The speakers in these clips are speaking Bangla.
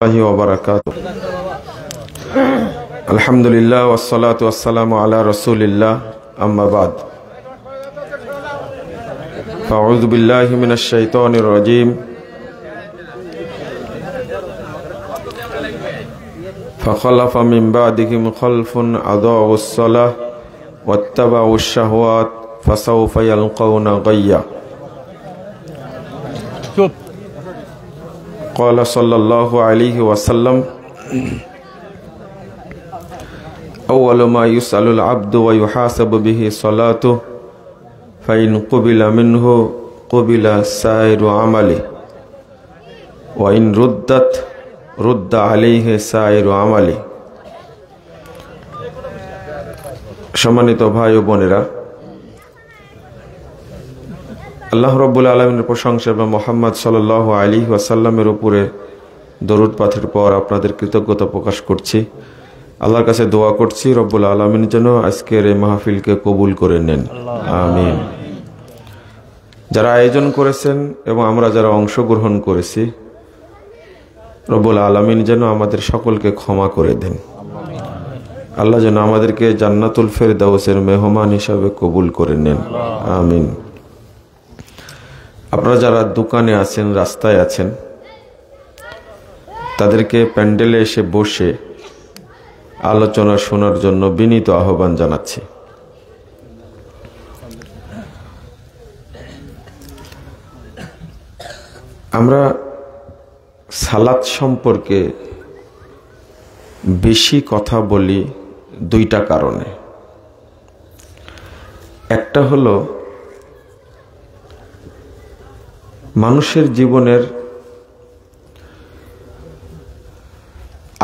الله وبركاته. الحمد لله والصلاة والسلام على رسول الله أما بعد فأعوذ بالله من الشيطان الرجيم فخلف من بعدهم خلف أضاعوا الصلاة واتبعوا الشهوات فسوف يلقون غيا. قال صلى الله عليه وسلم أول ما يسأل العبد ويحاسب به صلاته فإن قبل منه قبل سائر عمله وإن ردت رد عليه سائر عمله. সম্মানিত ভাই ও বোনেরা, আল্লাহ রাব্বুল আলামিনের প্রশংসা এবং মুহাম্মদ সাল্লাল্লাহু আলাইহি ওয়াসাল্লামের উপরে দরুদ পাঠের পর আপনাদের কৃতজ্ঞতা প্রকাশ করছি। আল্লাহর কাছে দোয়া করছি রব্বুল আলামিন যেন আজকের এই মাহফিলকে কবুল করে নেন, আমিন। যারা আয়োজন করেছেন এবং আমরা যারা অংশগ্রহণ করেছি, রব্বুল আলামিন যেন আমাদের সকলকে ক্ষমা করে দেন। আল্লাহ যেন আমাদেরকে জান্নাতুল ফেরদাউসের মেহমান হিসাবে কবুল করে নেন, আমিন। আপনারা যারা দোকানে আছেন, রাস্তায় আছেন, তাদেরকে প্যান্ডেলে এসে বসে আলোচনা শোনার জন্য বিনীত আহ্বান জানাচ্ছি। আমরা সালাত সম্পর্কে বেশি কথা বলি দুইটা কারণে। একটা হলো মানুষের জীবনের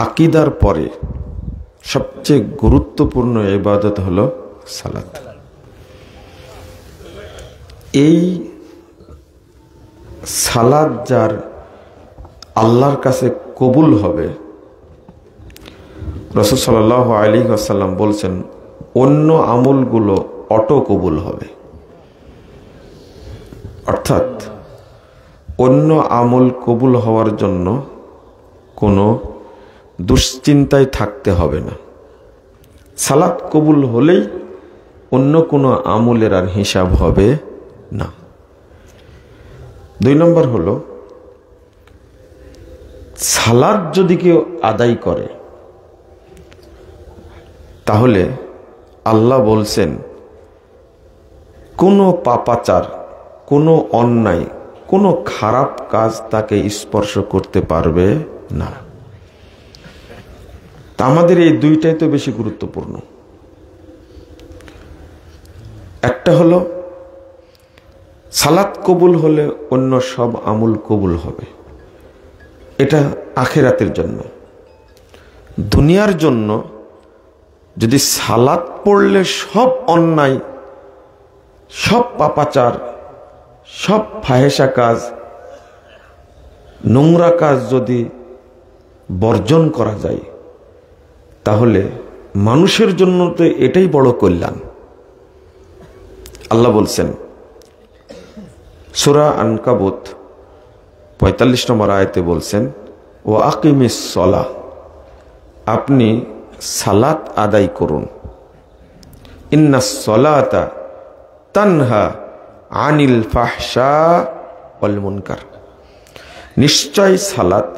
আকীদার পরে সবচেয়ে গুরুত্বপূর্ণ ইবাদত হলো সালাত। এই সালাত যার আল্লাহর কাছে কবুল হবে, রাসূল সাল্লাল্লাহু আলাইহি ওয়াসাল্লাম বলছেন অন্য আমলগুলো অটো কবুল হবে। অর্থাৎ অন্য আমল কবুল হওয়ার জন্য কোনো দুশ্চিন্তায় থাকতে হবে না। সালাত কবুল হলেই অন্য কোনো আমলের আর হিসাব হবে না। 2 নম্বর হলো, সালাত যদি কেউ আদায় করে তাহলে আল্লাহ বলছেন কোনো পাপাচার, কোনো অন্যায়, কোনো খারাপ কাজ তাকে স্পর্শ করতে পারবে না। তা আমাদের এই দুইটাই তো বেশি গুরুত্বপূর্ণ। একটা হলো সালাত কবুল হলে অন্য সব আমল কবুল হবে, এটা আখিরাতের জন্য। দুনিয়ার জন্য যদি সালাত পড়লে সব অন্যায়, সব পাপাচার, সব ফাহেসা কাজ, নোংরা কাজ যদি বর্জন করা যায়, তাহলে মানুষের জন্য তো এটাই বড় কল্যাণ। আল্লাহ বলছেন সূরা আনকাবুত 45 নম্বর আয়াতে বলছেন ওয়া আকিমিস সালাহ, আপনি সালাত আদায় করুন। ইন্নাস সালাতা তানহা আনিল ফাহশা ওয়াল মুনকার, নিশ্চয় সালাত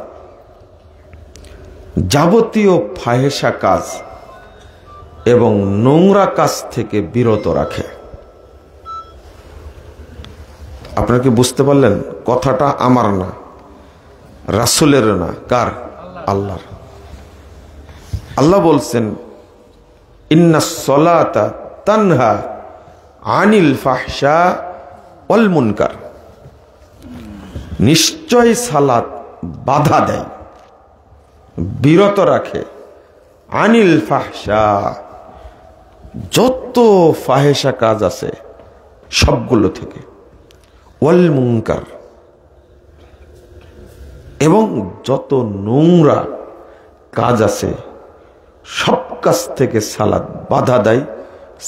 যাবতীয় ফাহেসা কাজ এবং নোংরা কাজ থেকে বিরত রাখে। আপনারা কি বুঝতে পারলেন? কথাটা আমার না, রাসূলের না, কার? আল্লাহর। আল্লাহ বলছেন ইন্নাস সালাতা তানহা আনিল ফাহশা ওয়াল মুনকার, নিশ্চয় সালাত বাধা দেয়, বিরত রাখে, আনিল ফাহশা, যত ফাহেসা কাজ আছে সবগুলো থেকে, ওয়াল মুনকার, এবং যত নোংরা কাজ আছে সব কাজ থেকে সালাত বাধা দেয়,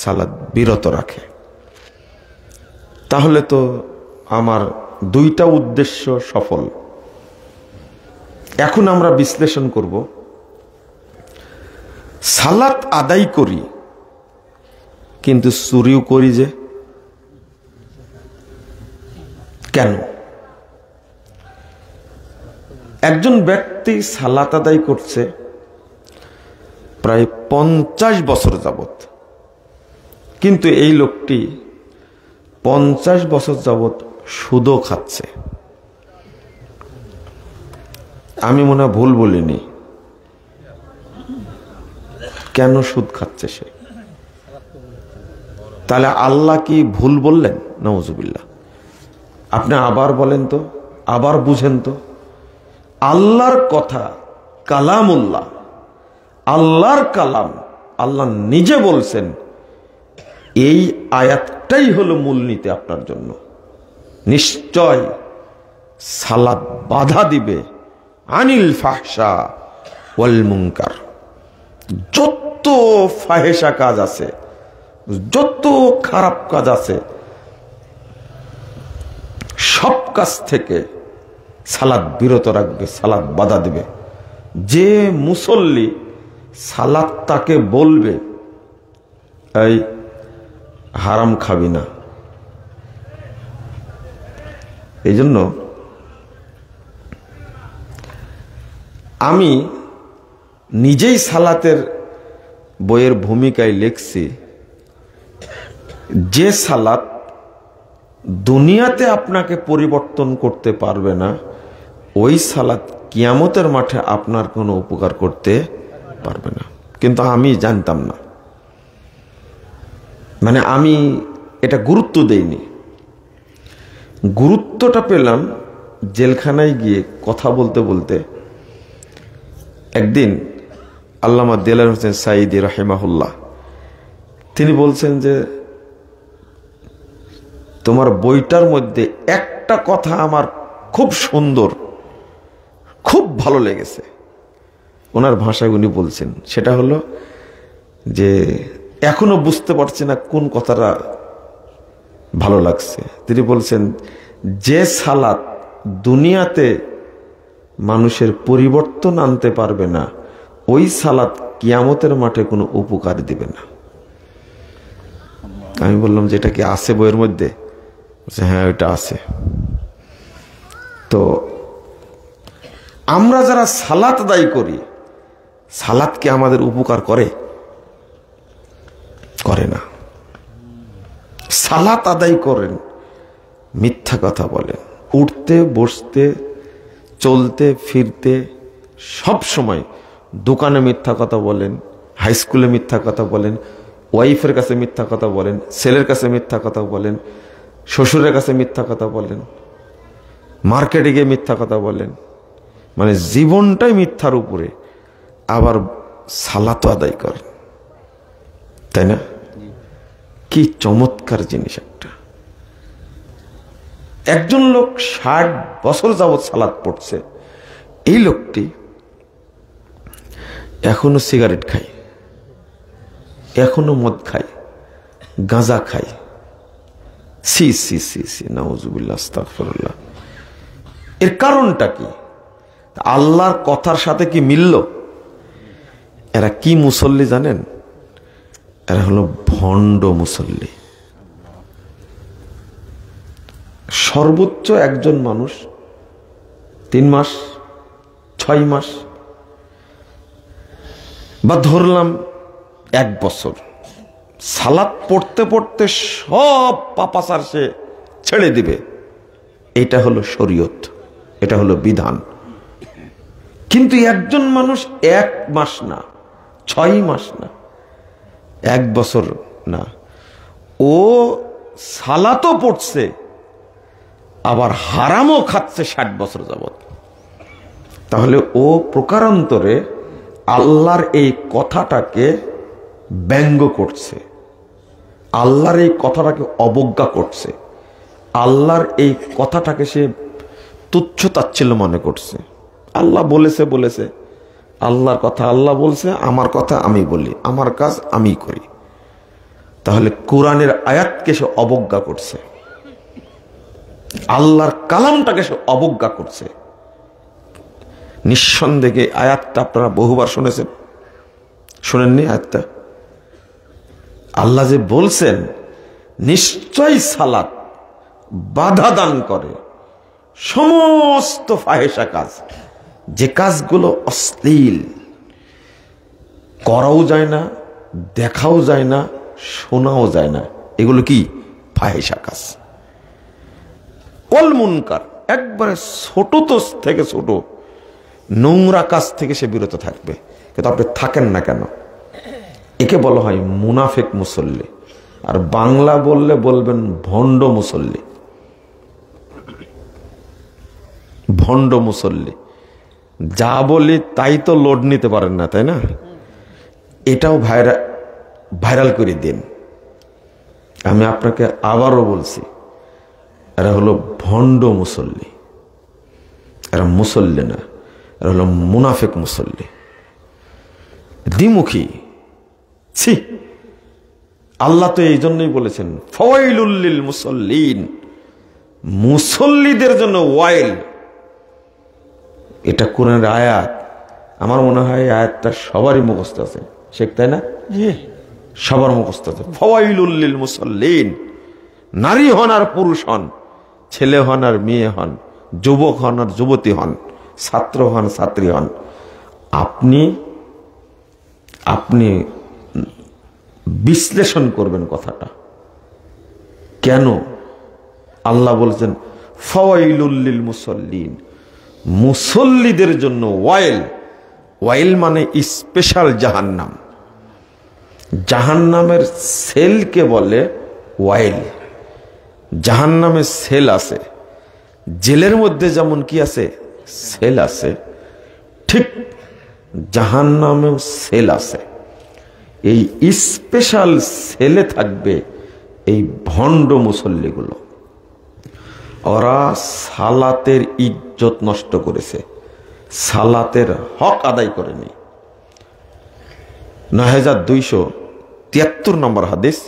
সালাত বিরত রাখে। তাহলে তো আমার দুইটা উদ্দেশ্য সফল। এখন আমরা বিশ্লেষণ করব, সালাত আদায় করি কিন্তু চুরিও করি যে কেন? একজন ব্যক্তি সালাত আদায় করছে প্রায় 50 বছর যাবত, কিন্তু এই লোকটি 50 বছর যাবত সুদও খাচ্ছে। আমি মনে হয় ভুল বলিনি। কেন সুদ খাচ্ছে সে? তাহলে আল্লাহ কি ভুল বললেন? নাউজুবিল্লাহ। আপনি আবার বলেন তো, আবার বুঝেন তো। আল্লাহর কথা কালামুল্লাহ, আল্লাহর কালাম, আল্লাহ নিজে বলছেন। এই আয়াতটাই হলো মূলনীতি আপনার জন্য। নিশ্চয় সালাত বাধা দিবে আনিল ফাহশা ওয়াল মুনকার। যত ফাহেসা কাজ আছে, যত খারাপ কাজ আছে, সব কাজ থেকে সালাত বিরত রাখবে, সালাত বাধা দিবে। যে মুসল্লি সালাত তাকে বলবে এই হারাম খাবি না। এই জন্য আমি নিজেই সালাতের বইয়ের ভূমিকায় লিখছি, যে সালাত দুনিয়াতে আপনাকে পরিবর্তন করতে পারবে না, ওই সালাত কিয়ামতের মাঠে আপনার কোনো উপকার করতে পারবে না। কিন্তু আমি জানতাম না, মানে আমি এটা গুরুত্ব দেইনি। গুরুত্বটা পেলাম জেলখানায় গিয়ে কথা বলতে বলতে। একদিন আল্লামা দেলার হোসেন সাঈদী রাহিমাহুল্লাহ তিনি বলছেন যে তোমার বইটার মধ্যে একটা কথা আমার খুব সুন্দর, খুব ভালো লেগেছে। ওনার ভাষায় উনি বলছেন, সেটা হলো যে এখনো বুঝতে পারছি না কোন কথাটা ভালো লাগছে। তিনি বলছেন যে সালাত দুনিয়াতে মানুষের পরিবর্তন আনতে পারবে না, ওই সালাত কিয়ামতের মাঠে কোনো উপকার দিবে না। আমি বললাম যে এটা কি আছে বইয়ের মধ্যে? হ্যাঁ, ওইটা আছে। তো আমরা যারা সালাত আদায় করি, সালাত কি আমাদের উপকার করে? করে না। সালাত আদায় করেন, মিথ্যা কথা বলেন, উঠতে বসতে চলতে ফিরতে সব সময় দোকানে মিথ্যা কথা বলেন, হাই স্কুলে মিথ্যা কথা বলেন, ওয়াইফের কাছে মিথ্যা কথা বলেন, ছেলের কাছে মিথ্যা কথা বলেন, শ্বশুরের কাছে মিথ্যা কথা বলেন, মার্কেটে গিয়ে মিথ্যা কথা বলেন, মানে জীবনটাই মিথ্যার উপরে, আবার সালাত আদায় করেন। তাই না? কি চমৎকার জিনিস একটা। একজন লোক 60 বছর যাবৎ সালাত পড়ছে, এই লোকটি এখনো সিগারেট খায়, এখনো মদ খায়, গাঁজা খায়। সি সি সি সি নাউজুবিল্লাহ, আস্তাগফিরুল্লাহ। এর কারণটা কি? আল্লাহর কথার সাথে কি মিলল? এরা কি মুসল্লি জানেন? এরা হলো ভণ্ড মুসল্লি। সর্বোচ্চ একজন মানুষ 3 মাস 6 মাস বা ধরলাম 1 বছর সালাত পড়তে পড়তে সব পাপাচার সে ছেড়ে দিবে। এটা হলো শরীয়ত, এটা হলো বিধান। কিন্তু একজন মানুষ 1 মাস না, 6 মাস না, 1 বছর না, ও সালাতও পড়ছে আবার হারামও খাচ্ছে 60 বছর যাবত। তাহলে ও প্রকারান্তরে আল্লাহর এই কথাটাকে ব্যঙ্গ করছে, আল্লাহর এই কথাটাকে অবজ্ঞা করছে, আল্লাহর এই কথাটাকে সে তুচ্ছ তাচ্ছিল্য মনে করছে। আল্লাহ বলেছে বলেছে, আল্লাহর কথা আল্লাহ বলছে, আমার কথা আমি বলি, আমার কাজ আমি করি। তাহলে কোরআনের আয়াতকে সে অবজ্ঞা করছে, আল্লাহর কালামটাকে সে অবজ্ঞা করছে। নিঃসন্দেহে আয়াতটা আপনারা বহুবার শুনেছেন, শুনেননি আয়াতটা? আল্লাহ যে বলছেন নিশ্চয়ই সালাত বাধা দান করে সমস্ত ফাহেশা কাজ, যে কাজগুলো অশ্লীল, করাও যায় না, দেখাও যায় না, শোনাও যায় না, এগুলো কি ফাহেশা কাজ। ওয়াল মুনকার, একবারে ছোট তো থেকে ছোট নোংরা কাজ থেকে সে বিরত থাকবে। কিন্তু আপনি থাকেন না কেন? একে বলা হয় মুনাফিক মুসল্লি, আর বাংলা বললে বলবেন ভণ্ড মুসল্লি। ভণ্ড মুসল্লি, যা বলি তাই তো লোড নিতে পারেন না, তাই না? এটাও ভাইরাল করে দিন। আমি আপনাকে আবারও বলছি, এরা হলো ভণ্ড মুসল্লি, এরা মুসল্লি না, এরা হলো মুনাফিক মুসল্লি, দ্বিমুখী। ছি, আল্লাহ তো এই জন্যই বলেছেন ফাওয়াইলুল লিল মুসাল্লিন, মুসল্লিদের জন্য ওয়াইল। এটা কোরআনের আয়াত। আমার মনে হয় আয়াতটা সবারই মুখস্থ আছে, শেখ, তাই না? সবার মুখস্থ আছে। ফাওয়াইলুল লিল মুসাল্লিন, নারী হন আর পুরুষ হন, ছেলে হন আর মেয়ে হন, যুবক হন আর যুবতী হন, ছাত্র হন ছাত্রী হন, আপনি বিশ্লেষণ করবেন কথাটা। কেন আল্লাহ বলছেন ফাওয়াইলুল লিল মুসাল্লিন, মুসল্লিদের জন্য ওয়াইল। ওয়াইল মানে স্পেশাল জাহান্নাম। জাহান্নামের সেলকে বলে ওয়াইল। জাহান্নামের সেল আছে, জেলের মধ্যে যেমন কি আছে সেল আছে, ঠিক জাহান্নামেও সেল আছে। এই স্পেশাল সেলে থাকবে এই ভণ্ড মুসল্লিগুলো। ওরা সালাতের ইজ্জত নষ্ট করেছে, সালাতের হক আদায় করেনি। 9273 নম্বর হাদিস,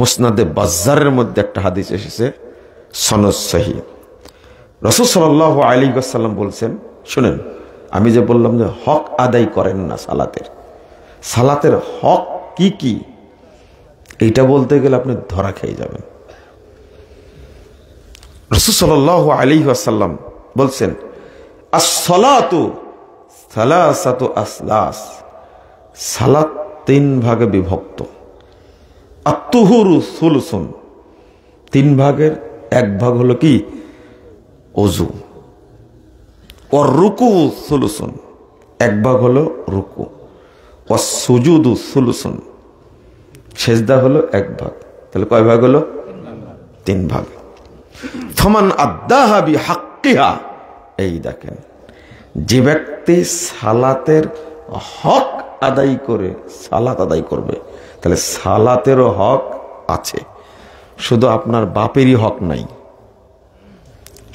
মুসনাদে বাজ্জারের মধ্যে একটা হাদিস এসেছে, সনদ সহিহ। রাসূল সাল্লাল্লাহু আলাইহি ওয়াসাল্লাম বলছেন, শুনেন, আমি যে বললাম যে হক আদায় করেন না সালাতের, সালাতের হক কি কি এইটা বলতে গেলে আপনি ধরা খেয়ে যাবেন। রাসূল সাল্লাল্লাহু আলাইহি ওয়াসাল্লাম বলছেন আস-সালাতু সালাসাতু আসলাস, সালাত 3 ভাগে বিভক্ত। আত-তুহুরু সুলুসুন, 3 ভাগের 1 ভাগ হলো কি ওযু। ওয়ার রুকু সুলুসুন, 1 ভাগ হলো রুকু। ওয়াস সুজুদু সুলুসুন, সেজদা হলো 1 ভাগ। তাহলে কয় ভাগ হলো? 3 ভাগ। ফামান আদ্দাহা বিহাক্কিহা, এই দেখেন, যে ব্যক্তি সালাতের হক আদায় করে সালাত আদায় করবে, তাহলে সালাতেরও হক আছে। শুধু আপনার বাপেরই হক নাই,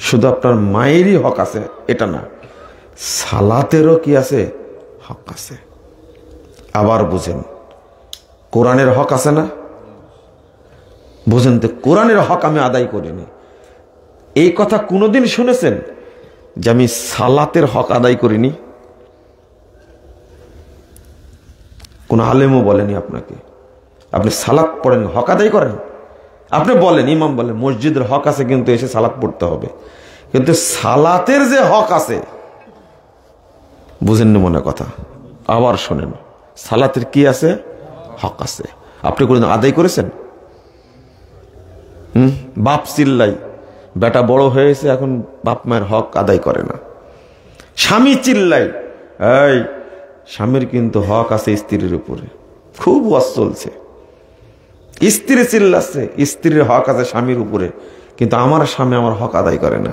শুধু আপনার মায়েরই হক আছে এটা না, সালাতেরও কি আছে? হক আছে। আবার বুঝেন, কোরআনের হক আছে না? বুঝেন তো, কোরআনের হক আমি আদায় করিনি, এই কথা কোনোদিন শুনেছেন যে আমি সালাতের হক আদায় করিনি? কোন আলেমও বলেনি আপনাকে। আপনি সালাত পড়েন, হক আদায় করেন। আপনি বলেন, ইমাম বলেন মসজিদের হক আছে কিন্তু এসে সালাত পড়তে হবে, কিন্তু সালাতের যে হক আছে বুঝেননি মনে কথা। আবার শোনেন, সালাতের কি আছে? হক আছে। আপনি কোনদিন আদায় করেছেন? বাপ চিল্লাই, বেটা বড় হয়েছে এখন বাপ মায়ের হক আদায় করে না। স্বামী চিল্লাই, এই স্বামীর কিন্তু হক আছে স্ত্রীর উপরে, খুব ওয়াজ চলছে। স্ত্রী চিল্লাচ্ছে, স্ত্রীর হক আছে স্বামীর উপরে, কিন্তু আমার স্বামী আমার হক আদায় করে না।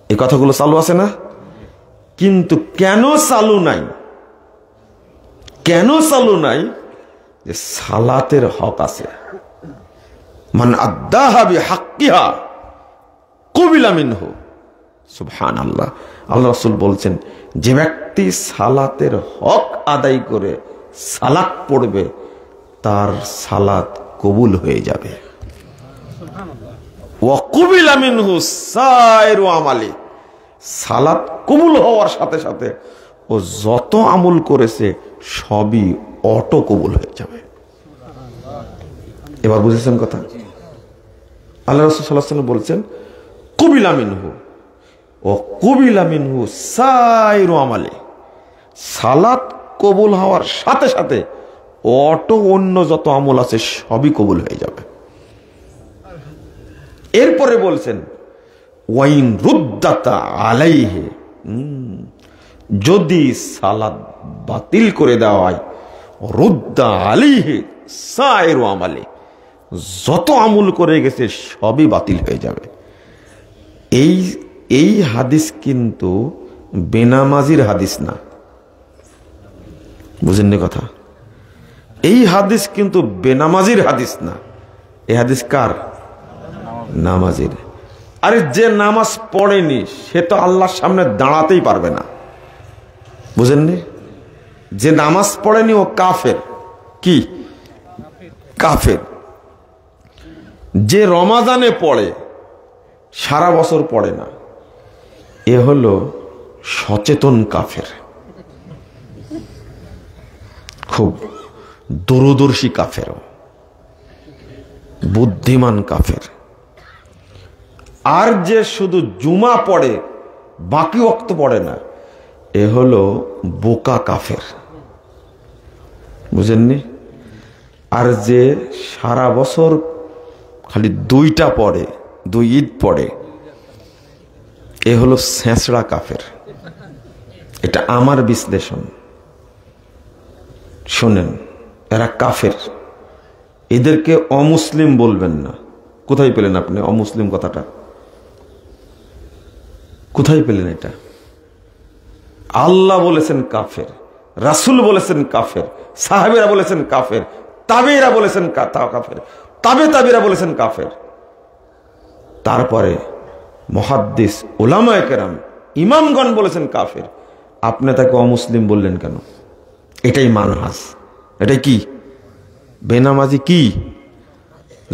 এই কথাগুলো চালু আছে না? কিন্তু কেন চালু নাই? কেন চালু নাই? যে সালাতের হক আছে। মান আদ্দাহা বিহাক্কিহা কুবিলা মিনহু। সুবহানাল্লাহ। আল্লাহ রাসূল বলছেন, যে ব্যক্তি সালাতের হক আদায় করে সালাত পড়বে তার সালাত কবুল হয়ে যাবে। ওয়া কুবিলা মিনহু সাইরু আমালি, সালাত কবুল হওয়ার সাথে সাথে ও যত আমল করেছে সবই অটো কবুল হয়ে যাবে। এবার বুঝেছেন কথা? আল্লাহ রাসূল সাল্লাল্লাহু আলাইহি ওয়াসাল্লাম বলছেন কুবিলা মিনহু ও কুবিলা মিনহু সাইরু আমালে, সালাত কবুল হওয়ার সাথে সাথে অটো অন্য যত আমল আছে সবই কবুল হয়ে যাবে। এরপরে বলছেন ওয়াইন রুদ্দাতা আলাইহি, যদি সালাত বাতিল করে দেওয়া হয় রুদ্দা আলাইহি সাইরু আমালে, যত আমল করে গেছে সবই বাতিল হয়ে যাবে। এই হাদিস কিন্তু বেনামাজির হাদিস না, বুঝেননি কথা? এই হাদিস কিন্তু বেনামাজির হাদিস না, এই হাদিস কার? নামাজির। আরে যে নামাজ পড়েনি সে তো আল্লাহর সামনে দাঁড়াতেই পারবে না, বুঝেননি? যে নামাজ পড়েনি ও কাফের। কি কাফের? যে রমাজানে পড়ে সারা বছর পড়ে না, এ হলো সচেতন কাফের, খুব দূরদর্শী কাফের, বুদ্ধিমান কাফের। আর যে শুধু জুমা পড়ে বাকি ওয়াক্ত পড়ে না, এ হলো বোকা কাফের, বুঝেননি? আর যে সারা বছর খালি দুইটা পড়ে, দুই ঈদ পড়ে, এ হলো ছেঁচড়া কাফের। এটা আমার বিশ্লেষণ, শোনেন। এরা কাফের, এদেরকে অমুসলিম বলবেন না। কোথায় পেলেন আপনি অমুসলিম কথাটা? কোথায় পেলেন এটা? আল্লাহ বলেছেন কাফের, রাসূল বলেছেন কাফের, সাহাবীরা বলেছেন কাফের, তাবেঈরা বলেছেন কাফের, তাবেঈরা বলেছেন কাফের। তারপরে মুহাদ্দিস উলামায়ে কেরাম ইমামগণ বলেছেন কাফের, আপনি তাকে অমুসলিম বললেন কেন? এটাই মানহাজ, এটাই কি? বেনামাজি কি?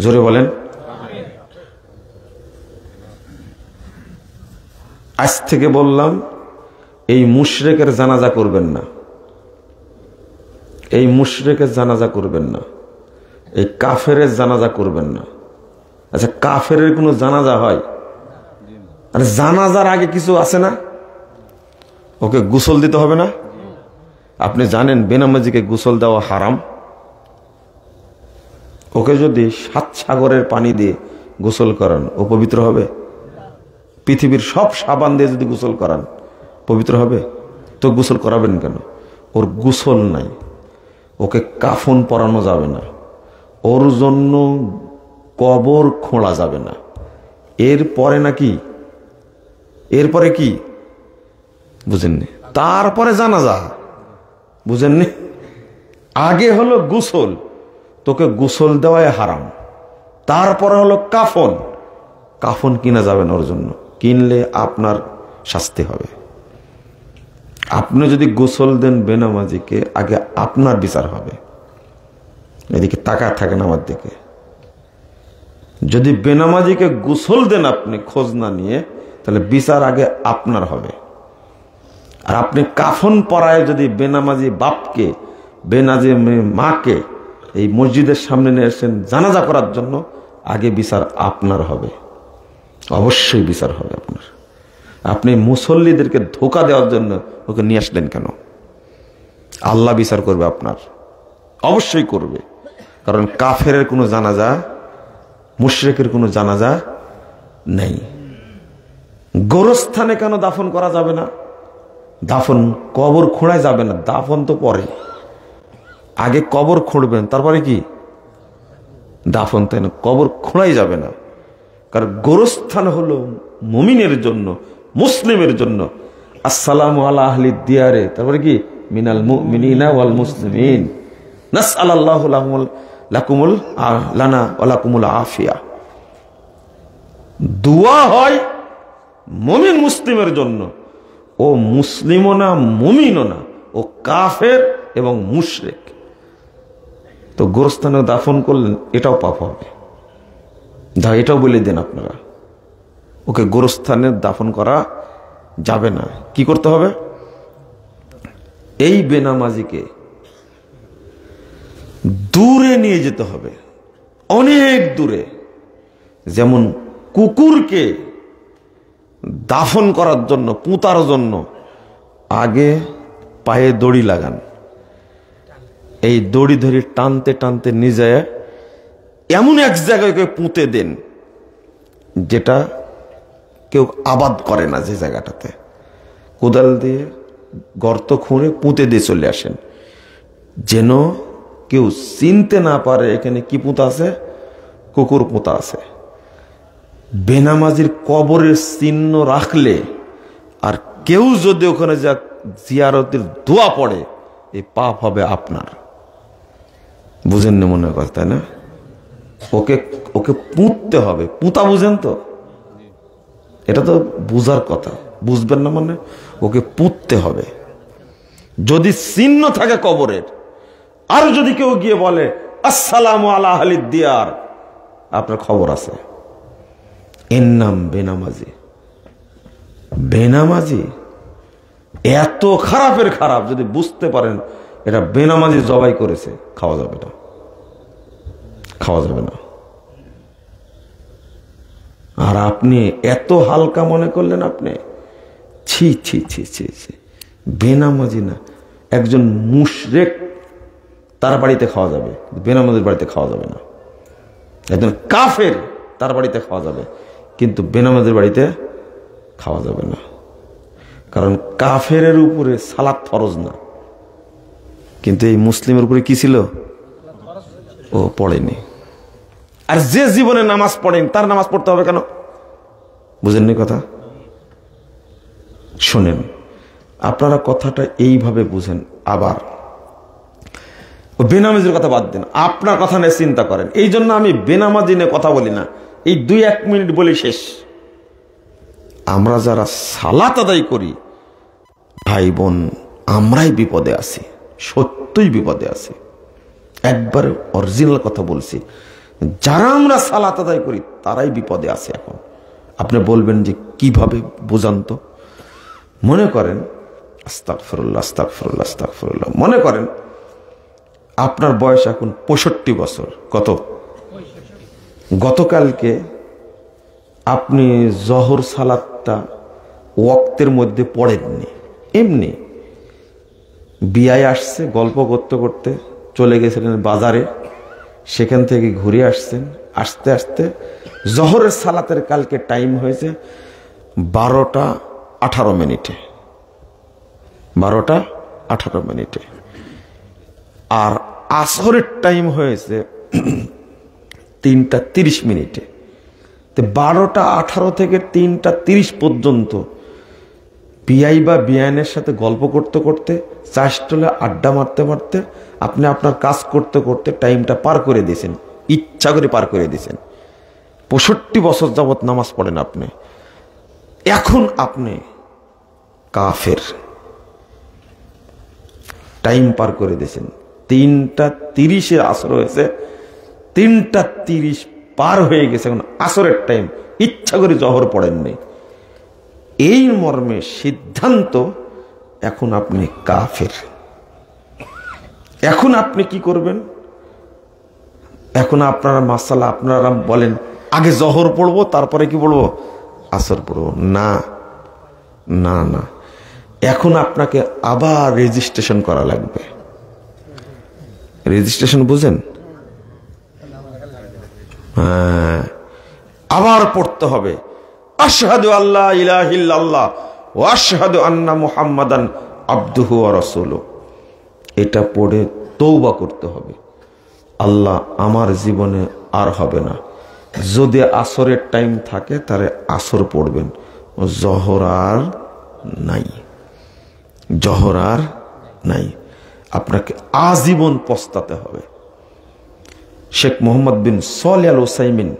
জোরে বলেন। আজ থেকে বললাম, এই মুশরিকের জানাজা করবেন না, এই মুশরিকের জানাজা করবেন না, এই কাফেরের জানাজা করবেন না। আচ্ছা, কাফেরের কোনো জানাজা হয়? আরে জানাজার আগে কিছু আছে না? ওকে গোসল দিতে হবে না? আপনি জানেন বেনামাজিকে গোসল দেওয়া হারাম। ওকে যদি 7 সাগরের পানি দিয়ে গোসল করান ও পবিত্র হবে? পৃথিবীর সব সাবান দিয়ে যদি গোসল করান পবিত্র হবে? তো গোসল করাবেন কেন? ওর গোসল নাই, ওকে কাফন পরানো যাবে না, ওর জন্য কবর খোঁড়া যাবে না। এরপরে নাকি? এরপরে কি? বুঝেননি? তারপরে জানাজা, বুঝেননি? আগে হলো গোসল, তোকে গোসল দেওয়াই হারাম। তারপরে হলো কাফন, কাফন কিনা যাবে না ওর জন্য, কিনলে আপনার শাস্তি হবে। আপনি যদি গোসল দেন বেনামাজিকে, আগে আপনার বিচার হবে। এদিকে তাকায় থাকেন আমার দিকে। যদি বেনামাজিকে গোসল দেন আপনি খোঁজ না নিয়ে, তাহলে বিচার আগে আপনার হবে। আর আপনি কাফন পরায় যদি বেনামাজি বাপকে, বেনামাজি মাকে এই মসজিদের সামনে নিয়ে এসেছেন জানাজা করার জন্য, আগে বিচার আপনার হবে, অবশ্যই বিচার হবে আপনার। আপনি মুসল্লিদেরকে ধোঁকা দেওয়ার জন্য ওকে নিয়ে আসলেন কেন? আল্লাহ বিচার করবে আপনার, অবশ্যই করবে। কারণ কাফেরের কোনো জানাজা, মুশরিকের কোনো জানাজা নেই। গোরস্থানে কেন দাফন করা যাবে না? দাফন কবর খোঁড়ায় যাবে না, দাফন তো পরে, আগে কবর খুঁড়বেন তারপরে কি দাফন, তাই না? কবর খোঁড়াই যাবে না। কারণ গোরস্থান হলো মুমিনের জন্য, মুসলিমের জন্য। আসসালামু আলা আহলি দিয়ারে, তারপরে কি মিনাল মুমিনিনা ওয়াল মুসলিমিন নাসআলাল্লাহু লাকুমুল লানা ওয়া লাকুমুল আফিয়া। দোয়া হয় মুমিন মুসলিমের জন্য। ও মুসলিমও না, মুমিনও না, ও কাফের এবং মুশরিক। তো গোরস্থানে দাফন করলেন, এটাও পাপ হবে। এটাও বলে দেন আপনারা, ওকে গোরস্থানে দাফন করা যাবে না। কি করতে হবে? এই বেনামাজিকে দূরে নিয়ে যেতে হবে, অনেক দূরে। যেমন কুকুরকে দাফন করার জন্য, পুঁতার জন্য আগে পায়ে দড়ি লাগান, এই দড়ি ধরে টানতে টানতে নিয়ে যায় এমন এক জায়গায় পুঁতে দেন যেটা কেউ আবাদ করে না, যে জায়গাটাতে কোদাল দিয়ে গর্ত খুঁড়ে পুঁতে দিয়ে চলে আসেন, যেন কেউ চিনতে না পারে এখানে কি পুঁতা আছে, কুকুর পুঁতা আছে। বেনামাজির কবরের চিহ্ন রাখলে আর কেউ যদি ওখানে যা জিয়ারতের দোয়া পড়ে, এই পাপ হবে আপনার। বুঝেন না মনে হয়, তাই না? ওকে ওকে পুঁততে হবে। পুঁতা বুঝেন তো? এটা তো বুঝার কথা, বুঝবেন না মানে? ওকে পুঁততে হবে। যদি চিহ্ন থাকে কবরের, আর যদি কেউ গিয়ে বলে আসসালামু আলা আহলিদ দিয়ার, আপনার খবর আছে। এর নাম বেনামাজি। বেনামাজি এত খারাপের খারাপ, যদি বুঝতে পারেন এটা বেনামাজি জবাই করেছে, খাওয়া যাবে না, খাওয়া যাবে না। আর আপনি এত হালকা মনে করলেন, আপনি ছি ছি ছি ছি ছি। বেনামাজি না, একজন মুশরিক তার বাড়িতে খাওয়া যাবে, বেনামাজির বাড়িতে খাওয়া যাবে না। একজন কাফের তার বাড়িতে খাওয়া যাবে, কিন্তু বেনামাজির বাড়িতে খাওয়া যাবে না। কারণ কাফেরের উপরে সালাত ফরজ না, কিন্তু এই মুসলিমের উপরে কি ছিল? ও পড়েনি। আর যে জীবনে নামাজ পড়েন তার নামাজ পড়তে হবে কেন? বুঝেননি কথা? শোনেন, আপনারা কথাটা এইভাবে বুঝেন। আবার বেনামাজির কথা বাদ দেন, আপনার কথা নিয়ে চিন্তা করেন। এই জন্য আমি বেনামাজি নিয়ে কথা বলি না, এই 2-1 মিনিট বলি শেষ। আমরা যারা সালাত আদায় করি, ভাই বোন, আমরাই বিপদে আছি, সত্যই বিপদে আছি। একবার অরিজিনাল কথা বলছি, যারা আমরা সালাত আদায় করি তারাই বিপদে আছে এখন। আপনি বলবেন যে কিভাবে বোঝান তো? মনে করেন, আস্তাগফিরুল্লাহ আস্তাগফিরুল্লাহ আস্তাগফিরুল্লাহ, মনে করেন আপনার বয়স এখন 65 বছর। কত? গতকালকে আপনি জহর সালাতটা ওয়াক্তের মধ্যে পড়েননি, এমনি বিয়ায় আসছে, গল্প করতে করতে চলে গেছিলেন বাজারে, সেখান থেকে ঘুরে আসছেন, আসতে আসতে জহরের সালাতের কালকে টাইম হয়েছে 12:18। 12:18। আর আসরের টাইম হয়েছে 3:30। তো 12:18 থেকে 3:30 পর্যন্ত বিআই বা বিআইনের সাথে গল্প করতে করতে, চাষটলে আড্ডা মারতে মারতে, আপনি আপনার কাজ করতে করতে টাইমটা পার করে দিয়েছেন, ইচ্ছা করে পার করে দিয়েছেন। 65 বছর যাবৎ নামাজ পড়েন আপনি, এখন আপনি কাফের, টাইম পার করে দিয়েছেন। 3:30 আসর হয়েছে, 3:30 পার হয়ে গেছে, এখন আসরের টাইম, ইচ্ছা করে জহর পড়েননি। এই মর্মে সিদ্ধান্ত, এখন আপনি কাফের। এখন আপনি কি করবেন? এখন আপনারা মাসালা, আপনারা বলেন আগে জহর পড়বো তারপরে কি পড়বো? আসর পড়বো। না না না, এখন আপনাকে আবার রেজিস্ট্রেশন করা লাগবে। রেজিস্ট্রেশন বুঝেন? হ্যাঁ, আবার পড়তে হবে আশহাদু আল্লা ইলাহা ইল্লাল্লাহ ওয়া আশহাদু আন্না মুহাম্মাদান আবদুহু ওয়া রাসূলুহু। এটা পড়ে তওবা করতে হবে, আল্লাহ আমার জীবনে আর হবে না। যদি আসরের টাইম থাকে তাহলে আসর পড়বেন, জহর আর নাই, জহর আর নাই। আপনাকে আজীবন পস্তাতে হবে। শেখ মোহাম্মদ বিন সালেহ আল উসাইমিন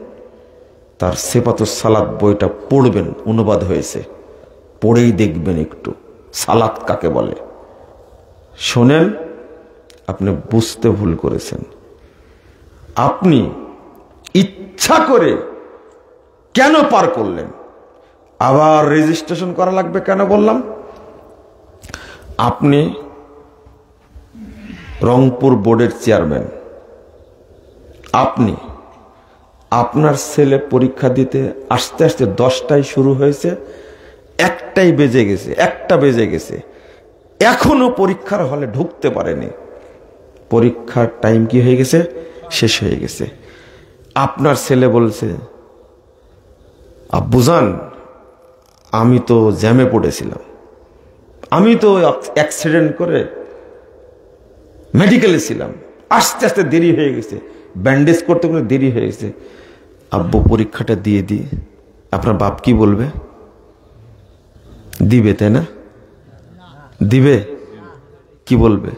তার সিফাতুস সালাত বইটা পড়বেন, অনুবাদ হয়েছে, পড়েই দেখবেন একটু সালাত কাকে বলে। শোনেন, আপনি বুঝতে ভুল করেছেন। আপনি ইচ্ছা করে কেন পার করলেন? আবার রেজিস্ট্রেশন করা লাগবে কেন বললাম? আপনি রংপুর বোর্ডের চেয়ারম্যান, আপনি আপনার ছেলে পরীক্ষা দিতে আস্তে আস্তে 10টায় শুরু হয়েছে, 1টাই বেজে গেছে, 1টা বেজে গেছে, এখনো পরীক্ষার হলে ঢুকতে পারেনি। পরীক্ষার টাইম কি হয়ে গেছে? শেষ হয়ে গেছে। আপনার ছেলে বলছে, আব্বুজান আমি তো জ্যামে পড়েছিলাম, আমি তো অ্যাক্সিডেন্ট করে মেডিকেলে ছিলাম, আস্তে আস্তে দেরি হয়ে গেছে, ব্যান্ডেজ করতে করতে দেরি হয়ে গেছে, আব্বু পরীক্ষাটা দিয়ে দিই। আপনার বাপ কি বলবে? দিবে, তাই না? দিবে? কি বলবে?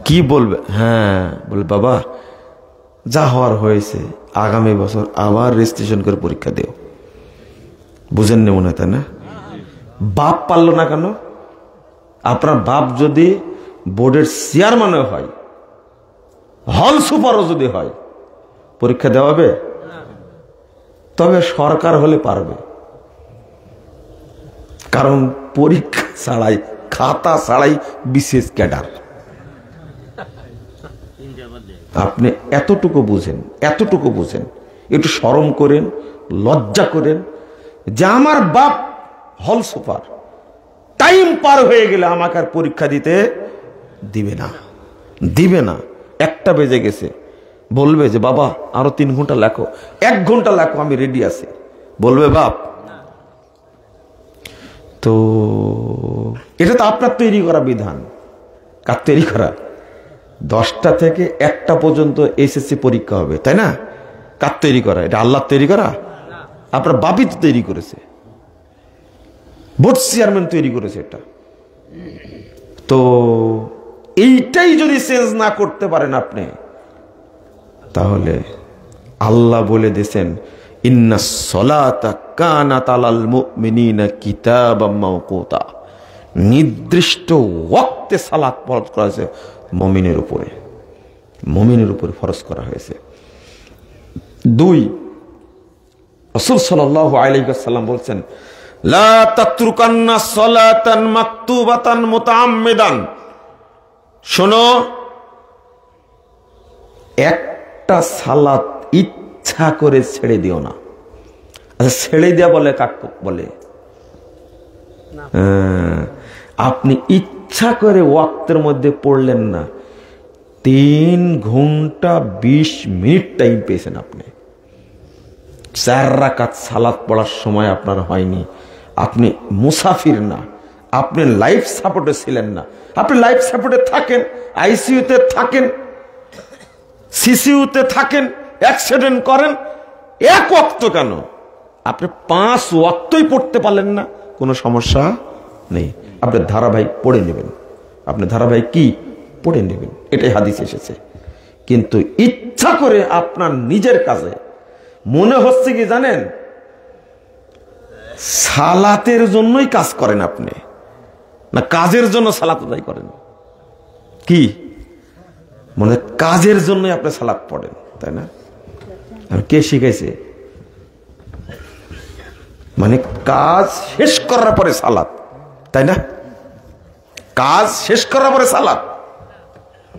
কি বলবে? হ্যাঁ বলে, বাবা যা হওয়ার হয়েছে, আগামী বছর আবার রেজিস্ট্রেশন করে পরীক্ষা দেও। বুঝেন নি মনে হয়, তাই না? বাপ পারলো না কেন? আপনার বাপ যদি বোর্ডের চেয়ারম্যানও হয়, হল সুপারও যদি হয়, পরীক্ষা দেওয়া হবে? তবে সরকার হলে পারবে, কারণ পরীক্ষা ছাড়াই, খাতা ছাড়াই বিশেষ ক্যাডার। আপনি এতটুকু বুঝেন, এতটুকু বুঝেন, একটু শরম করেন, লজ্জা করেন যে আমার বাপ হল সুপার, টাইম পার হয়ে গেলে আমাকে আর পরীক্ষা দিতে দিবে না, দিবে না। 1টা বেজে গেছে, বলবে যে বাবা আরো 3 ঘন্টা লেখো, 1 ঘন্টা লেখো, আমি রেডি আছি, বলবে বাপ? তো এটা তো আপনার তৈরি করা বিধান। কার তৈরি করা? 10টা থেকে 1টা পর্যন্ত এসএসসি পরীক্ষা হবে, তাই না? কার তৈরি করা? এটা আল্লাহর তৈরি করা? আপনার বাপই তো তৈরি করেছে, বোর্ড চেয়ারম্যান তৈরি করেছে এটা। তো এইটাই যদি চেঞ্জ না করতে পারেন আপনি, তাহলে আল্লাহ বলে দিয়েছেন, ইন্নাস সলাতা কানাত আলাল মুমিনিনা কিতাবাম মাওকুতা, নির্দিষ্ট ওয়াক্তে সালাত ফরজ করা হয়েছে মুমিনের উপরে, মুমিনের উপরে ফরজ করা হয়েছে। 2, রাসূল সাল্লাল্লাহু আলাইহি ওয়াসাল্লাম বলেছেন, লা তাতরুকান্না সালাতান মাকতুবাতান মুতাআম্মিদান। শোনো, একটা সালাত ইচ্ছা করে ছেড়ে দিও না। আচ্ছা, ছেড়ে দেয়া বলে কাকে বলে? আপনি ইচ্ছা করে ওয়াক্তের মধ্যে পড়লেন না, 3 ঘন্টা 20 মিনিট টাইম পেয়েছেন আপনি, 4 রাকাত সালাত পড়ার সময় আপনার হয়নি। আপনি মুসাফির না, আপনি লাইফ সাপোর্টে ছিলেন না। আপনি লাইফ সাপোর্টে থাকেন, আইসিইউতে থাকেন, সিসিইউতে থাকেন, অ্যাক্সিডেন্ট করেন, 1 ওয়াক্ত কেন, আপনি 5 ওয়াক্তই পড়তে পারলেন না, কোনো সমস্যা নেই, আপনি ধারাবাহিক পড়ে নেবেন, আপনি ধারাবাহিক কি পড়ে নেবেন, এটাই হাদিস এসেছে। কিন্তু ইচ্ছা করে আপনার নিজের কাজে মনে হচ্ছে কি জানেন, সালাতের জন্যই কাজ করেন আপনি, না কাজের জন্য সালাত আদায় করেন? কি মনে কাজের জন্যই আপনি সালাত পড়েন, তাই না? আর কে শিখাইছে? মানে কাজ শেষ করার পরে সালাত, তাই না? কাজ শেষ করার পরে সালাত,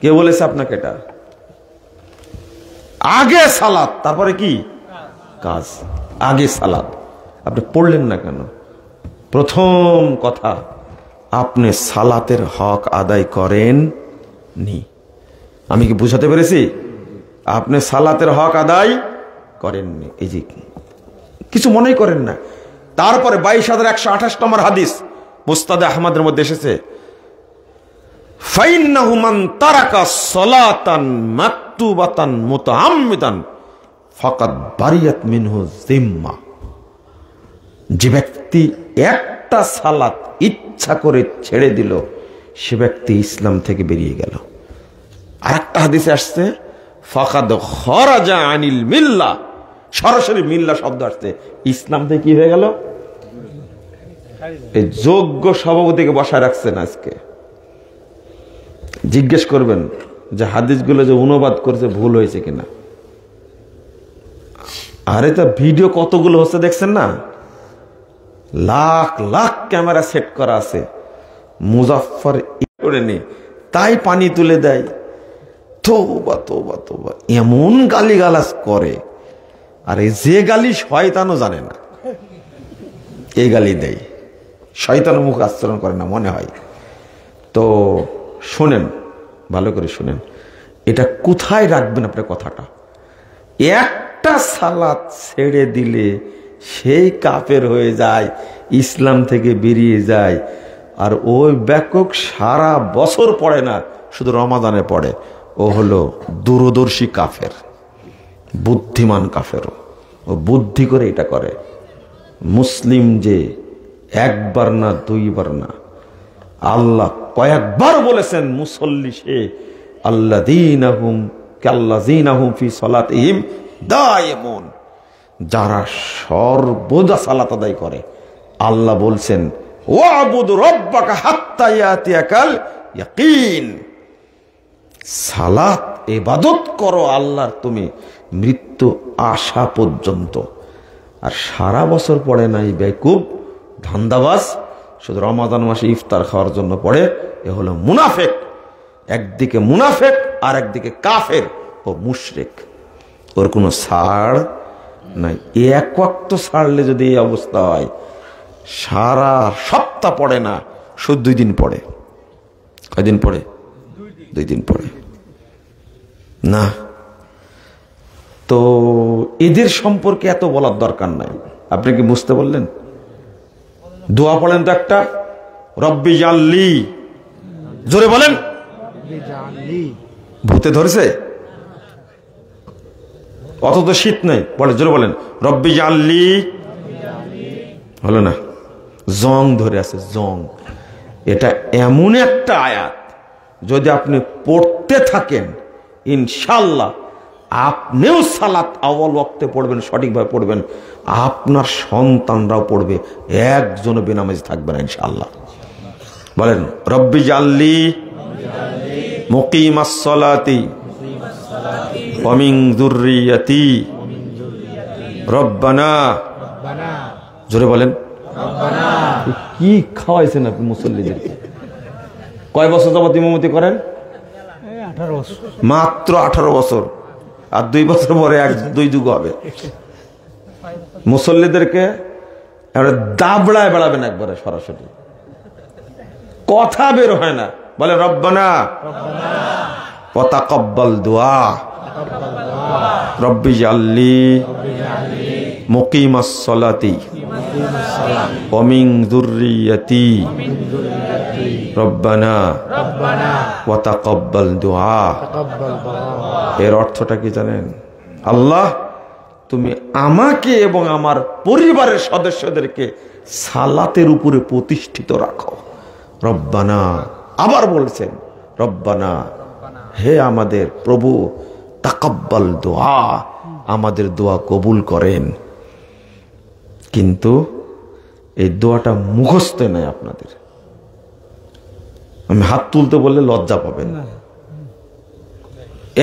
কে বলেছে আপনাকে এটা? আগে সালাত, তারপরে কি কাজ, আগে সালাত। আপনি পড়লেন না কেন? প্রথম কথা, আপনি সালাতের হক আদায় করেন নি। আমি কি বুঝাতে পেরেছি? আপনি সালাতের হক আদায় করেননি, এই যে কিছু মনেই করেন না। তারপরে 22,128 নম্বর হাদিস মুস্তাদে আহমদের মধ্যে এসেছে, ফাইন্নাহু মান তারাকা সালাতান মাকতুবাতান মুতাআম্মিদান ফাকাদ বারিয়াত মিনহু জিম্মা। যে ব্যক্তি একটা সালাত ইচ্ছা করে ছেড়ে দিল, সে ব্যক্তি ইসলাম থেকে বেরিয়ে গেল। আরেকটা হাদিসে আসছে, ফাকাদ খরাজা আনিল মিল্লাহ, সরাসরি মিল্লা শব্দ আসছে, ইসলাম থেকে কি হয়ে গেল? এই যোগ্য সভাপতিকে বসায় রাখছেন আজকে, জিজ্ঞেস করবেন যে হাদিসগুলো যে অনুবাদ করেছে ভুল হয়েছে কিনা। আরে তা ভিডিও কতগুলো হচ্ছে দেখছেন না? লাখ লাখ ক্যামেরা সেট করা আছে, মুজাফফর করে নে তাই পানি তুলে দেয়। তওবা তওবা তওবা, এমন গালিগালাজ করে, আরে যে গালি শয়তানও জানে না এই গালি দেয়। শয়তান মুখ আচরণ করে না মনে হয়। তো শোনেন, ভালো করে শোনেন, এটা কোথায় রাখবেন আপনার কথাটা। একটা সালাত ছেড়ে দিলে সেই কাফের হয়ে যায়, ইসলাম থেকে বেরিয়ে যায়। আর ওই ব্যাপক সারা বছর পড়ে না, শুধু রমাদানে পড়ে, ও হলো দূরদর্শী কাফের, বুদ্ধিমান কাফের। ও বুদ্ধি করে এটা করে। মুসলিম যে একবার না দুইবার না, আল্লাহ কয়েকবার বলেছেন মুসল্লি সে আল্লাযীনাহুম কাল্লাযীনাহুম ফি সালাতিহিম দায়িমুন, যারা সর্বদা সালাত আদায় করে। আল্লাহ বলছেন ওয়াবুদ রাব্বাকা হাত্তা ইয়াতিয়াকাল ইয়াকিন, সালাত ইবাদত করো আল্লাহর তুমি মৃত্যু আসা পর্যন্ত। আর সারা বছর পড়ে নাই বেকুব ধান্দাবাজ, শুধু রমাদান মাসে ইফতার খাওয়ার জন্য পড়ে। এ হলো মুনাফেক, একদিকে মুনাফেক আর একদিকে কাফের ও মুশরিক। ওর কোনো ছাড় নাই। এক ওয়াক্ত ছাড়লে যদি এই অবস্থা হয়, সারা সপ্তাহ পড়ে না, শুধু 2 দিন পড়ে। কয়দিন পড়ে? 2 দিন পড়ে না। তো এদের সম্পর্কে এত বলার দরকার নাই। আপনি কি বুঝতে বললেন? দোয়া পড়েন তো একটা, রব্বি জাল্লি, জোরে বলেন। ভূতে ধরেছে? অত তো শীত নেই, বলে জোরে বলেন রব্বি জাল্লি। হলো না, জং ধরে আছে, জং। এটা এমন একটা আয়াত, যদি আপনি পড়তে থাকেন ইনশাল্লাহ আপনিও সালাত আউয়াল ওয়াক্তে পড়বেন, সঠিকভাবে পড়বেন, আপনার সন্তানরাও পড়বে, একজনও বেনামাজি থাকবে না ইনশাআল্লাহ। বলেন রব্বি জাল্লি মুকিমাস সালাতি ওয়া মিন যুররিয়াতি রব্বানা, জোরে বলেন রব্বানা। কি খাওয়াইছেন আপনি মুসল্লিদেরকে? কয় বছর যাবত ইমামতি করেন? 18 বছর। মাত্র 18 বছর। আর 2 বছর পরে 2 যুগ হবে। মুসল্লিদেরকে দাবড়ায় বেড়াবেন একবারে, সরাসরি কথা বের হয় না। বলে রব্বানা ওয়া তাকাব্বাল দুআ রব্বি জাল্লি মুকিমাস সালাতি ওয়া মিন যুররিয়াতি রব্বানা ওয়া তাকাব্বাল দুআ। এর অর্থটা কি জানেন? আল্লাহ তুমি আমাকে এবং আমার পরিবারের সদস্যদেরকে সালাতের উপরে প্রতিষ্ঠিত রাখো। রব্বানা, আবার বলছেন রব্বানা, হে আমাদের প্রভু, তাকাব্বাল দোয়া, আমাদের দোয়া কবুল করেন। কিন্তু এই দোয়াটা মুখস্থ নাই আপনাদের। আমি হাত তুলতে বললে লজ্জা পাবেন।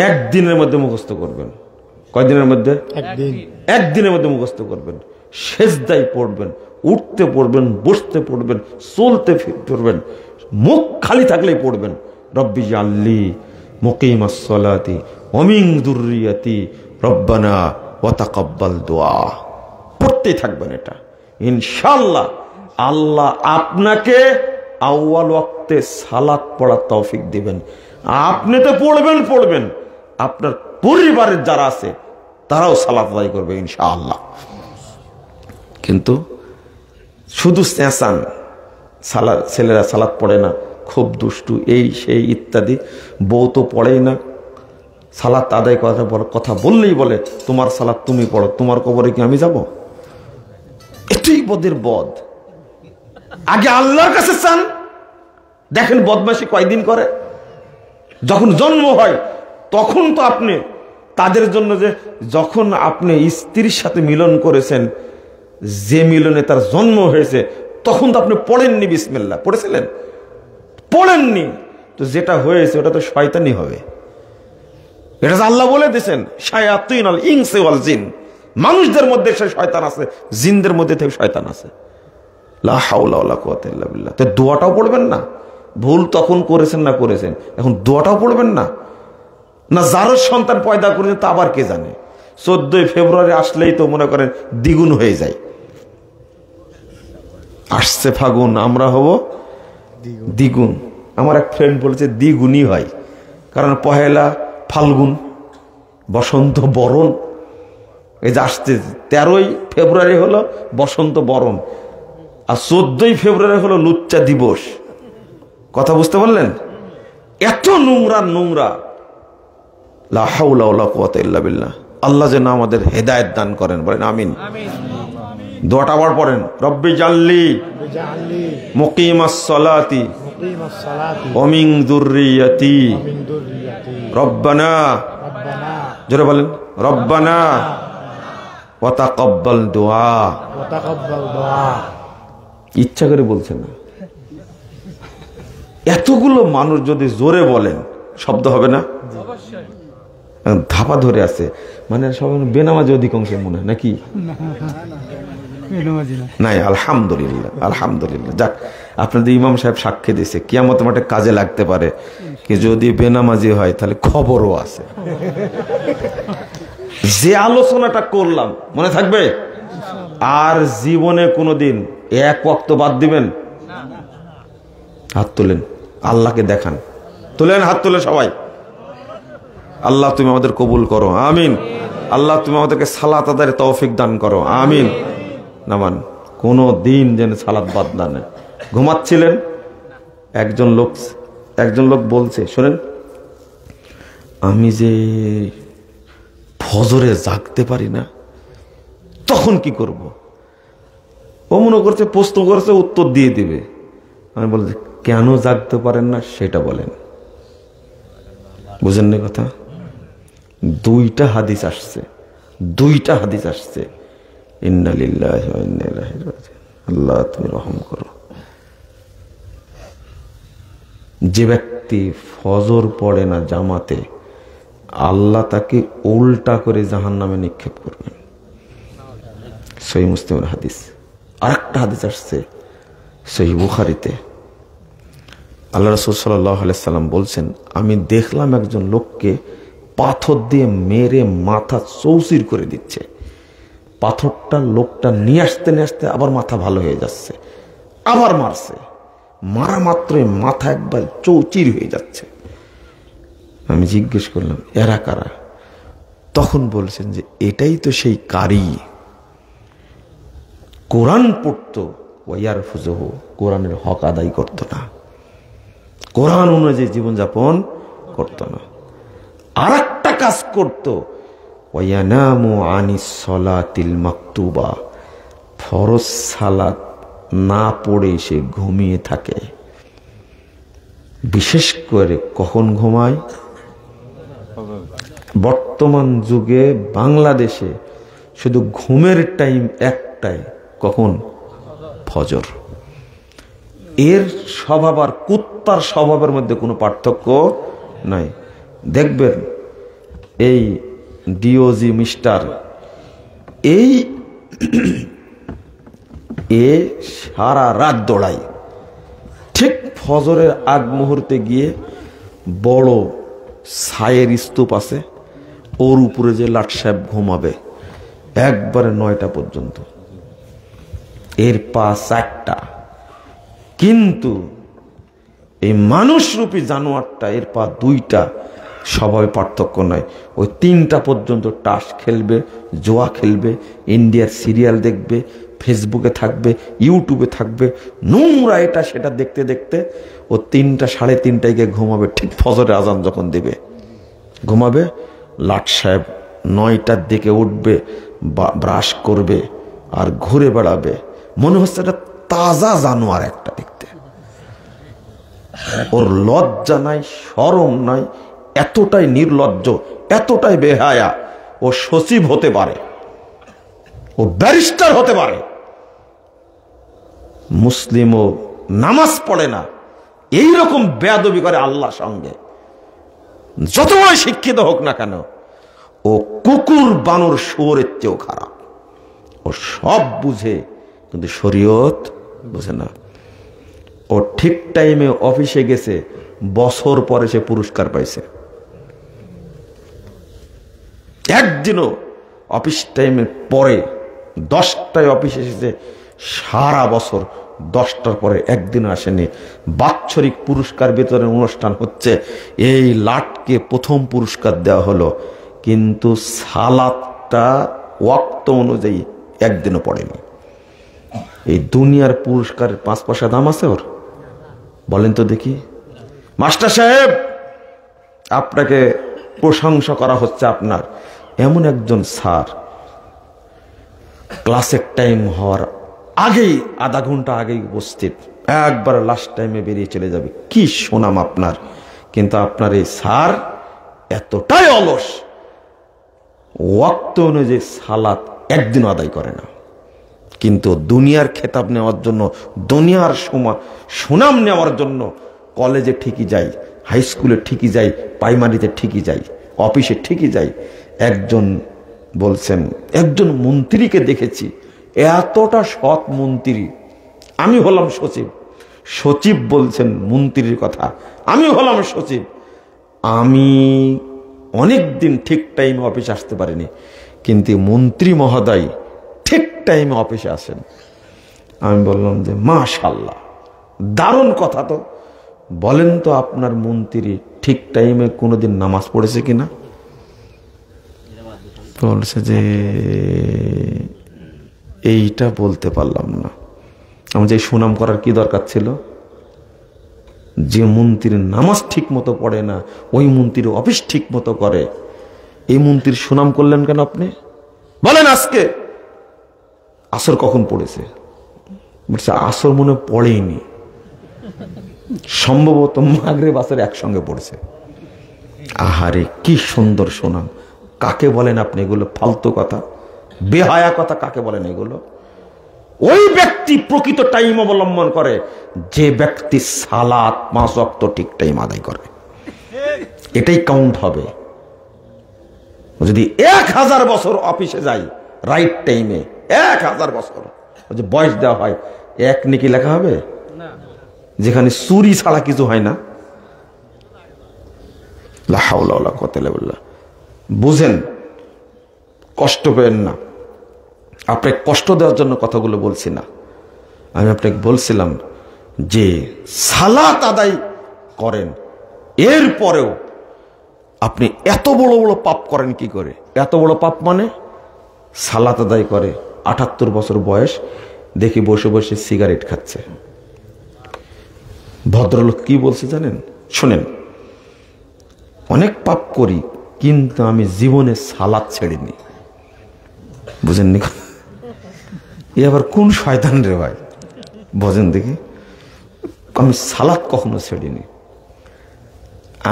একদিনের মধ্যে মুখস্থ করবেন। কয়দিনের মধ্যে? একদিনের মধ্যে মুখস্থ করবেন। সেজদায় পড়বেন, উঠতে পড়বেন, বসতে পড়বেন, চলতে পড়বেন, মুখ খালি থাকলেই পড়বেন রব্বি জাল্লি মুকিমাস সালাতি ওয়া মিন যুররিয়াতি রব্বানা ওয়া তাকাব্বাল দুআ। পড়তেই থাকবেন এটা, ইনশাআল্লাহ আল্লাহ আপনাকে আউয়াল ওয়াক্তে সালাত পড়ার তৌফিক দিবেন। আপনি তো পড়বেন, আপনার পরিবারের যারা আছে তারাও সালাত আদায় করবে ইনশাআল্লাহ। কিন্তু শুধু চেঁচান, ছেলেরা সালাত পড়ে না, খুব দুষ্টু, এই সেই ইত্যাদি, বউ তো পড়েই না, সালাত আদায় কথা বললেই বলে তোমার সালাত তুমি পড়ো, তোমার কবরে কি আমি যাব? এটাই বদের বদ। আগে আল্লাহর কাছে চান। দেখেন বদমাশি কয়দিন করে। যখন জন্ম হয় তখন তো আপনি তাদের জন্য, যে যখন আপনি স্ত্রীর সাথে মিলন করেছেন, যে মিলনে তার জন্ম হয়েছে, তখন তো আপনি পড়েননি বিসমিল্লাহ, পড়েছিলেন? পড়েননি তো যেটা হয়েছে ওটা তো শয়তানি হবে। এটা আল্লাহ বলে দিয়েছেন শায়াতিনুল ইনসি ওয়াল জিন, মানুষদের মধ্যে সে শয়তান আছে, জিনদের মধ্যে থেকে শয়তান আছে। লা হাওলা ওয়ালা কুওয়াতা ইল্লা বিল্লাহ। তো দোয়াটাও পড়বেন না? ভুল তখন করেছেন না করেছেন, এখন দোয়াটাও পড়বেন না? না যার সন্তান পয়দা করেছেন তা আবার কে জানে। 14 ফেব্রুয়ারি আসলেই তো মনে করেন দ্বিগুণ হয়ে যায়। আসছে ফাগুন, আমরা হব দ্বিগুণ। আমার এক ফ্রেন্ড বলেছে দ্বিগুণই হয়, কারণ পহেলা ফাল্গুন, বসন্ত বরণ, এই যে আসছে 13ই ফেব্রুয়ারি হলো বসন্ত বরণ, আর 14ই ফেব্রুয়ারি হলো লুচ্চা দিবস। কথা বুঝতে পারলেন? এত নোংরা নোংরা। লা হাওলা ওয়ালা কুওয়াতা ইল্লা বিল্লাহ। আল্লাহ যেন আমাদের হেদায়েত দান করেন, বলেন আমিন। দোয়াটা আবার পড়েন, রব্বি জাল্লি মুকিমাস সালাতি ওয়া মিন যুররিয়াতি রব্বানা, জোরে বলেন, রব্বানা ওয়া তাকাব্বাল দুআ। ইচ্ছা করে বলছেন না। এতগুলো মানুষ যদি জোরে বলেন শব্দ হবে না? ধাপা ধরে আছে, মানে সবাই বেনামাজি অধিকাংশ মনে হয় নাকি? নাই, আলহামদুলিল্লাহ, আলহামদুলিল্লাহ। যাক, আপনাদের ইমাম সাহেব সাক্ষী দিয়েছে, কিয়ামত মাঠে কাজে লাগতে পারে কি যদি বেনামাজি হয়, তাহলে খবরও আছে। যে আলোচনাটা করলাম মনে থাকবে? আর জীবনে কোনোদিন এক ওয়াক্ত বাদ দিবেন? হাত তোলেন, আল্লাহকে দেখান, তোলেন, হাত তোলেন সবাই। আল্লাহ তুমি আমাদের কবুল করো, আমিন। আল্লাহ তুমি আমাদেরকে সালাত আদায়ের তৌফিক দান করো, আমিন। নামান কোনো দিন যেন সালাত বাদ না নেয়। ঘুমাচ্ছিলেন, একজন লোক বলছে, শোনেন, আমি যে ফজরে জাগতে পারি না, তখন কি করব? ও মনে করছে প্রশ্ন করছে, উত্তর দিয়ে দিবে। আমি বলছি কেন জাগতে পারেন না সেটা বলেন। বুঝেন না কথা? দুইটা হাদিস আসছে, ইন্না লিল্লাহি ওয়া ইন্না ইলাইহি রাজিউন। আল্লাহ তুমি রহম করো। যে ব্যক্তি ফজর পড়ে না জামাতে, আল্লাহ তাকে উল্টা করে জাহান্নামে নিক্ষেপ করবেন। সহিহ মুসলিমের হাদিস। আরেকটা হাদিস আসছে সহিহ বুখারীতে, আল্লাহ রাসূল সাল্লাল্লাহু আলাইহি সাল্লাম বলছেন, আমি দেখলাম একজন লোককে পাথর দিয়ে মেরে মাথা চৌচির করে দিচ্ছে। পাথরটা লোকটা নিয়ে আসতে আবার মাথা ভালো হয়ে যাচ্ছে, আবার মারছে, মারা মাত্রই মাথা একবার চৌচির হয়ে যাচ্ছে। আমি জিজ্ঞেস করলাম এরা কারা? তখন বলছেন যে এটাই তো সেই কারি, কোরআন পড়তো, ওয়াইয়ার ফুজহু, কোরআনের হক আদায় করতো না, কোরআন অনুযায়ী জীবনযাপন করতো না। আর একটা কাজ করতো, ওয়ায়ানামু আনিস সলাতিল মাকতুবা, ফরজ সালাত না পড়ে সে ঘুমিয়ে থাকে। বিশেষ করে কখন ঘুমায়? বর্তমান যুগে বাংলাদেশে শুধু ঘুমের টাইম একটাই, কখন? ফজর। এর স্বভাব আর কুত্তার স্বভাবের মধ্যে কোনো পার্থক্য নাই। দেখবেন এই ডিওজি মিস্টার এ সারা রাত দৌড়ায়, ঠিক ফজরের আগ মুহূর্তে গিয়ে বড় ছায়ের স্তূপ আছে, ওর উপরে যে লাট সাহেব ঘুমাবে একবারে 9টা পর্যন্ত, এর পা 4টা। কিন্তু এই মানুষরূপী জানোয়ারটা, এর পা 2টা, স্বভাবে পার্থক্য নয়। ওই 3টা পর্যন্ত টাস খেলবে, জোয়া খেলবে, ইন্ডিয়ার সিরিয়াল দেখবে, ফেসবুকে থাকবে, ইউটিউবে থাকবে, নোংরা এটা সেটা দেখতে দেখতে ও 3টা 3:30টায় গিয়ে ঘুমাবে। ঠিক ফজরের আজান যখন দিবে ঘুমাবে। লাট সাহেব 9টার দিকে উঠবে, ব্রাশ করবে আর ঘুরে বেড়াবে, মনে হচ্ছে এটা তাজা জানোয়ার একটা দেখতে। ওর লজ্জা নাই, শরম নাই, এতটাই নির্লজ্জ, এতটাই বেহায়া। ও সচিব হতে পারে, ও ব্যারিস্টার হতে পারে, মুসলিমও নামাজ পড়ে না, এইরকম বেয়াদবি করে আল্লাহর সঙ্গে। যত বড় শিক্ষিত হোক না কেন, ও কুকুর বানর শুয়োরের চেয়েও খারাপ। ও সব বুঝে কিন্তু শরীয়ত বুঝে না, ও ঠিক টাইমে অফিসে গেছে, বছর পরে সে পুরস্কার পাইছে। একদিনও অফিস টাইমের পরে 10টায় অফিসে এসেছে, সারা বছর 10টার পরে একদিন আসেনি। বাৎসরিক পুরস্কার বিতরণের অনুষ্ঠান হচ্ছে, এই লাটকে প্রথম পুরস্কার দেওয়া হলো, কিন্তু সালাতটা ওয়াক্ত অনুযায়ী একদিনও পড়েনি। এই দুনিয়ার পুরস্কারের 5 পয়সা দাম আছে ওর? বলেন তো দেখি। মাস্টার সাহেব, আপনাকে প্রশংসা করা হচ্ছে। আপনার এমন একজন স্যার, ক্লাসের টাইম হওয়ার আগেই, আধা ঘন্টা আগেই উপস্থিত, একবার লাস্ট টাইমে বেরিয়ে চলে যাবে, কি সুনাম আপনার। কিন্তু আপনার এই স্যার এতটাই অলস, ওয়াক্ত অনুযায়ী সালাত একদিন আদায় করে না। কিন্তু দুনিয়ার খেতাব নেওয়ার জন্য, দুনিয়ার সুনাম নেওয়ার জন্য কলেজে ঠিকই যাই, হাই স্কুলে ঠিকই যাই, প্রাইমারিতে ঠিকই যাই, অফিসে ঠিকই যাই। একজন বলছেন, একজন মন্ত্রীকে দেখেছি, এতটা সৎ মন্ত্রী। আমি হলাম সচিব, সচিব বলছেন মন্ত্রীর কথা, আমি হলাম সচিব। আমি অনেক দিন ঠিক টাইমে অফিসে আসতে পারিনি, কিন্তু মন্ত্রী মহোদয় ঠিক টাইমে অফিসে আসেন। আমি বললাম যে মাশাআল্লাহ, দারুণ কথা তো। বলেন তো আপনার মন্ত্রী ঠিক টাইমে কোনোদিন নামাজ পড়েছে কিনা? বলছে যে এইটা বলতে পারলাম না। আমার যে সুনাম করার কি দরকার ছিল? যে মন্ত্রীর নামাজ ঠিক মতো পড়ে না, ওই মন্ত্রীর অফিস ঠিক মতো করে, এই মন্ত্রীর সুনাম করলেন কেন আপনি? বলেন আজকে আসর কখন পড়েছে? বলছে আসর মনে পড়েইনি, সম্ভবত মাগরিব আসর একসঙ্গে পড়েছে। আহারে কি সুন্দর সুনাম! কাকে বলেন আপনি এগুলো? ফালতু কথা, বেহায়া কথা কাকে বলেন এগুলো? ওই ব্যক্তি প্রকৃত টাইম অবলম্বন করে যে ব্যক্তি সালাত 5 ওয়াক্ত ঠিক টাইম আদায় করে, এটাই কাউন্ট হবে। যদি 1000 বছর অফিসে যাই রাইট টাইমে, 1000 বছর যে বয়স দেওয়া হয়, এক নেকি লেখা হবে? যেখানে চুরি ছাড়া কিছু হয় না। লা হাওলা ওয়ালা কুওয়াতা ইল্লা বিল্লাহ। বুঝেন, কষ্ট পেন না। আপনাকে কষ্ট দেওয়ার জন্য কথাগুলো বলছি না। আমি আপনাকে বলছিলাম যে সালাত আদায় করেন, এরপরেও আপনি এত বড় বড় পাপ করেন কি করে? এত বড় পাপ মানে সালাত আদায় করে, 78 বছর বয়স, দেখি বসে বসে সিগারেট খাচ্ছে। ভদ্রলোক কি বলছে জানেন? শুনেন, অনেক পাপ করি কিন্তু আমি জীবনে সালাত ছেড়িনি। বুঝেননি? এ আবার কোন শয়তান রে ভাই? বোঝেন দেখি, আমি সালাত কখনো ছেড়িনি।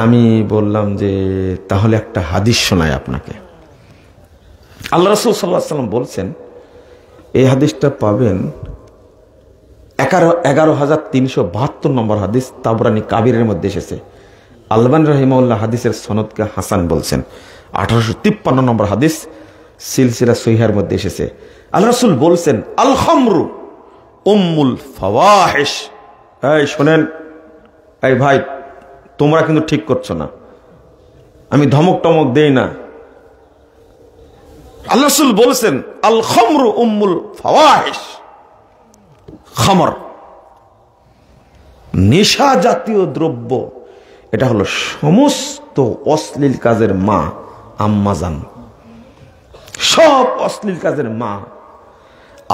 আমি বললাম যে তাহলে একটা হাদিস শোনাই আপনাকে। আল্লাহ রাসূল সাল্লাল্লাহু আলাইহি ওয়াসাল্লাম বলছেন, এই হাদিসটা পাবেন 11,372 নম্বর হাদিস, তাবরানী কাবিরের মধ্যে এসেছে। আলবানী রাহিমাহুল্লাহ হাদিসের সনদকে হাসান বলছেন। 1853 নম্বর হাদিস সিলসিলা সহিহার মধ্যে এসেছে। আল্লাহ রাসূল বলছেন, আল খামরু উম্মুল ফাওয়াহিশ। এই শুনেন, এই ভাই তোমরা কিন্তু ঠিক করছো না, আমি ধমক টমক দেই না। আল্লাহ রাসূল বলছেন, আল খামরু উম্মুল ফাওয়াহিশ। খামর, নেশা জাতীয় দ্রব্য, এটা হলো সমস্ত অশ্লীল কাজের মা, আম্মাজান। সব অশ্লীল কাজের মা।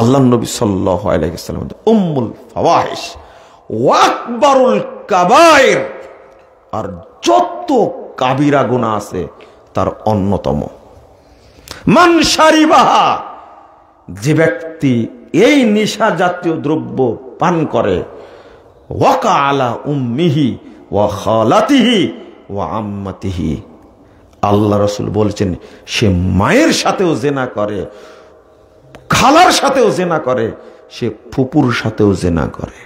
আল্লাহ নবী সাল্লাল্লাহু আলাইহি ওয়াসাল্লাম উম্মুল ফাওয়াহিশ ওয়া আকবারুল কাবায়ের, আর যত কাবিরা গুনাহ আছে তার অন্যতম। মান শারিবাহা, যে ব্যক্তি এই নেশা জাতীয় দ্রব্য পান করে, ওয়াকা আলা উম্মিহি ওয়া খালাতিহি ওয়া আম্মাতিহি, আল্লাহ রাসূল বলছেন সে মায়ের সাথেও জিনা করে, খালার সাথেও জিনা করে, সে ফুপুর সাথেও জিনা করে।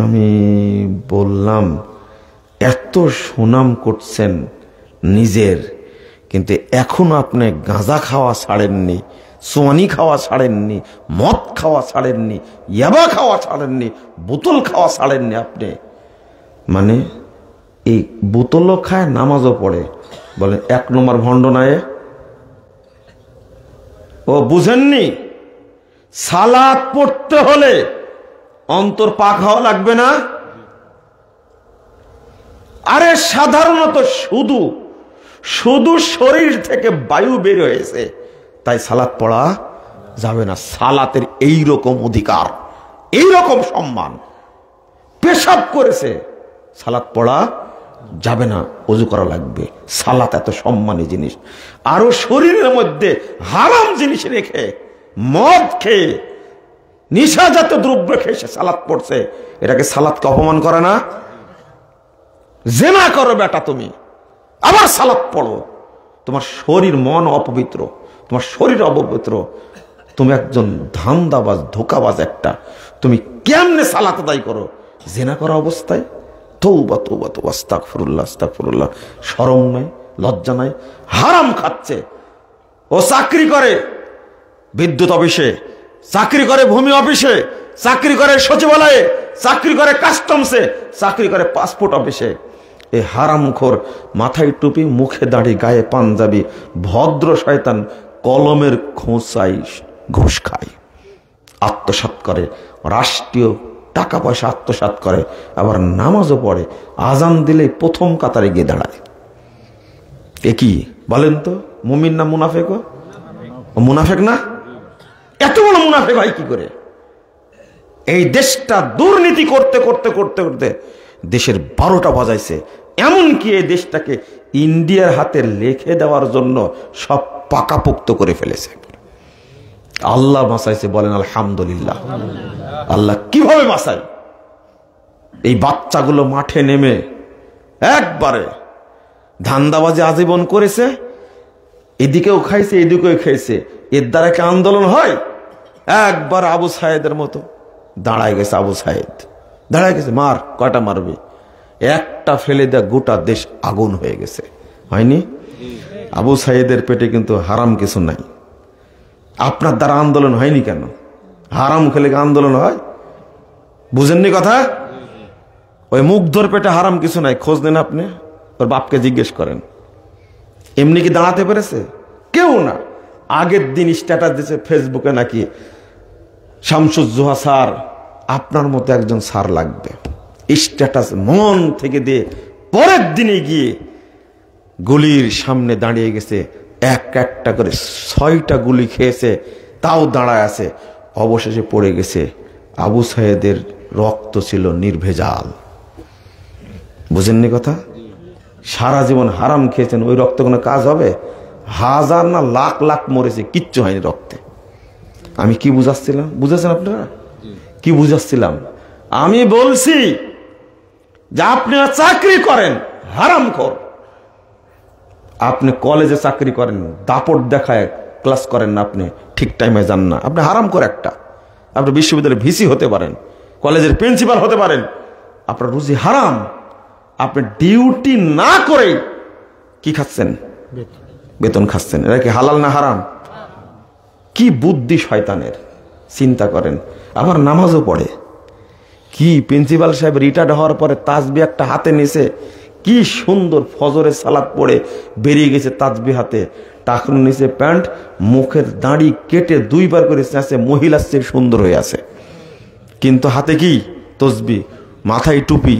আমি বললাম এত সুনাম করছেন নিজের, কিন্তু এখনো আপনি গাঁজা খাওয়া ছাড়েননি, সোয়ানি খাওয়া ছাড়েননি, মদ খাওয়া ছাড়েননি, ইয়াবা খাওয়া ছাড়েননি, বোতল খাওয়া ছাড়েননি আপনি। মানে এই বোতলও খায়, নামাজও পড়ে। বলে 1 নম্বর ভণ্ড নয় ও? বুঝেননি? সালাত পড়তে হলে অন্তর পাক হওয়া লাগবে না? আরে সাধারণত শুধু শুধু শরীর থেকে বায়ু বের হয়েছে তাই সালাত পড়া যাবে না। সালাতের এই রকম অধিকার, এই রকম সম্মান। পেশাব করেছে, সালাত পড়া যাবে না, ওযু করা লাগবে। সালাত এত সম্মানী জিনিস। আরো শরীরের মধ্যে হারাম জিনিস রেখে, মদ খেয়ে, নিশাজাত দ্রব্য খেয়ে সে সালাত পড়ছে, এটাকে সালাতকে অপমান করে না? জেনা করো বেটা তুমি, আবার সালাত পড়ো। তোমার শরীর মন অপবিত্র, তোমার শরীর অপবিত্র, তুমি একজন ধান্দাবাজ, ধোকাবাজ একটা। তুমি কেমনে সালাত আদায় করো জেনা করা অবস্থায়? তৌবা তৌবা তৌবা, আস্তাগফিরুল্লাহ আস্তাগফিরুল্লাহ। শরম নাই, লজ্জা নাই, হারাম খাচ্ছে। ও চাকরি করে বিদ্যুৎ অফিসে, চাকরি করে ভূমি অফিসে, চাকরি করে সচিবালয়ে, চাকরি করে কাস্টমসে, চাকরি করে পাসপোর্ট অফিসে। এই হারামখোর, মাথায় টুপি, মুখে দাড়ি, গায়ে পাঞ্জাবি, ভদ্র শয়তান কলমের খোঁচাই ঘুষ খায়, আত্মসাৎ করে, রাষ্ট্রীয় টাকা পয়সা আত্মসাৎ করে, আবার নামাজও পড়ে। আজান দিলে প্রথম কাতারে গিয়ে দাঁড়ায়। এ কি বলেন তো? মুমিন না মুনাফেক? ও মুনাফেক না? এত বড় মুনাফেক হয় কি করে? এই দেশটা দুর্নীতি করতে করতে করতে করতে দেশের 12টা বাজাইছে। এমনকি এই দেশটাকে ইন্ডিয়ার হাতে লিখে দেওয়ার জন্য সব পাকাপোক্ত করে ফেলেছে। আল্লাহ বাঁচাইছে, বলেন আলহামদুলিল্লাহ। আল্লাহ কিভাবে বাঁচায়? এই বাচ্চাগুলো মাঠে নেমে একবারে ধান্দাবাজি আজীবন করেছে, এদিকেও খাইছে এদিকেও খাইছে। এর দ্বারা কি আন্দোলন হয়? একবার আবু সাইদের মতো দাঁড়ায় গেছে। আবু সাইদ দাঁড়ায় গেছে, মার, কয়টা মারবে? একটা ফেলে দেয়া গোটা দেশ আগুন হয়ে গেছে। হয়নি? আবু সাইদের পেটে কিন্তু হারাম কিছু নাই। আপনার দ্বারা আন্দোলন হয়নি কেন? হারাম খেলে আন্দোলন হয়? বুঝেননি কথা? ওই মুগ্ধর পেটে হারাম কিছু নাই, খোঁজ নেন আপনি, ওর বাপকে জিজ্ঞেস করেন। এমনি কি দাঁড়াতে পেরেছে? কেউ না। আগের দিন স্ট্যাটাস দিয়েছে ফেসবুকে, নাকি শামসুজ্জোহা স্যার, আপনার মতো একজন স্যার লাগবে। স্ট্যাটাস মন থেকে দিয়ে পরের দিনে গিয়ে গুলির সামনে দাঁড়িয়ে গেছে, একটা করে 6টা গুলি খেয়েছে, তাও দাঁড়ায় আছে। অবশেষে পড়ে গেছে। আবু সাইদের রক্ত ছিল নির্ভেজাল। বুঝেননি কথা? সারা জীবন হারাম খেয়েছেন, ওই রক্ত কোনো কাজ হবে? হাজার না লাখ লাখ মরেছে, কিচ্ছু হয়নি রক্তে। আমি কি বুঝাচ্ছিলাম? বুঝেছেন আপনারা কি বুঝাচ্ছিলাম? আমি বলছি যে আপনারা চাকরি করেন, হারামখোর। আপনি কলেজে চাকরি করেন, দাপট দেখায় ক্লাস করেন না, আপনি ঠিক টাইমে যান না, আপনি হারামখোর একটা। আপনি বিশ্ববিদ্যালয়ের ভিসি হতে পারেন, কলেজের প্রিন্সিপাল হতে পারেন, আপনার রুজি হারাম। আপনি ডিউটি না করে কি খাচ্ছেন? বেতন খাচ্ছেন। এটা কি হালাল না হারাম? কি বুদ্ধি শয়তানের! চিন্তা করেন। আবার নামাজও পড়ে। কি প্রিন্সিপাল সাহেব রিটায়ার্ড হওয়ার পরে তাসবিহ একটা হাতে নিয়েছে, কি সুন্দর ফজরের সালাত পড়ে বেরিয়ে গেছে তাসবিহ হাতে, টাকনু নিচে প্যান্ট, মুখের দাড়ি কেটে 2 বার করে চেঁচে মহিলার চেয়ে সুন্দর হয়ে আছে, কিন্তু হাতে কি? তসবিহ, মাথায় টুপি।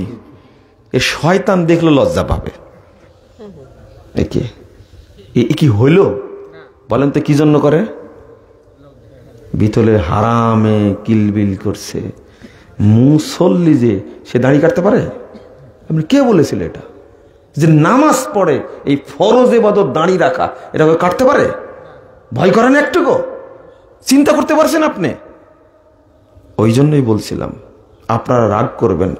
এ শয়তান দেখলে লজ্জা পাবে। এ কি হইল বলেন তো? কি জন্য করে? ভিতরে হারামে কিলবিল করছে। মুসল্লি যে সে দাড়ি কাটতে পারে? আপনি কে বলেছিল এটা? যে নামাজ পড়ে এই ফরজ ইবাদত দাড়ি রাখা, এটা কাটতে পারে? ভয় করেন একটুকু? চিন্তা করতে পারছেন আপনি? ওই জন্যই বলছিলাম আপনারা রাগ করবেন,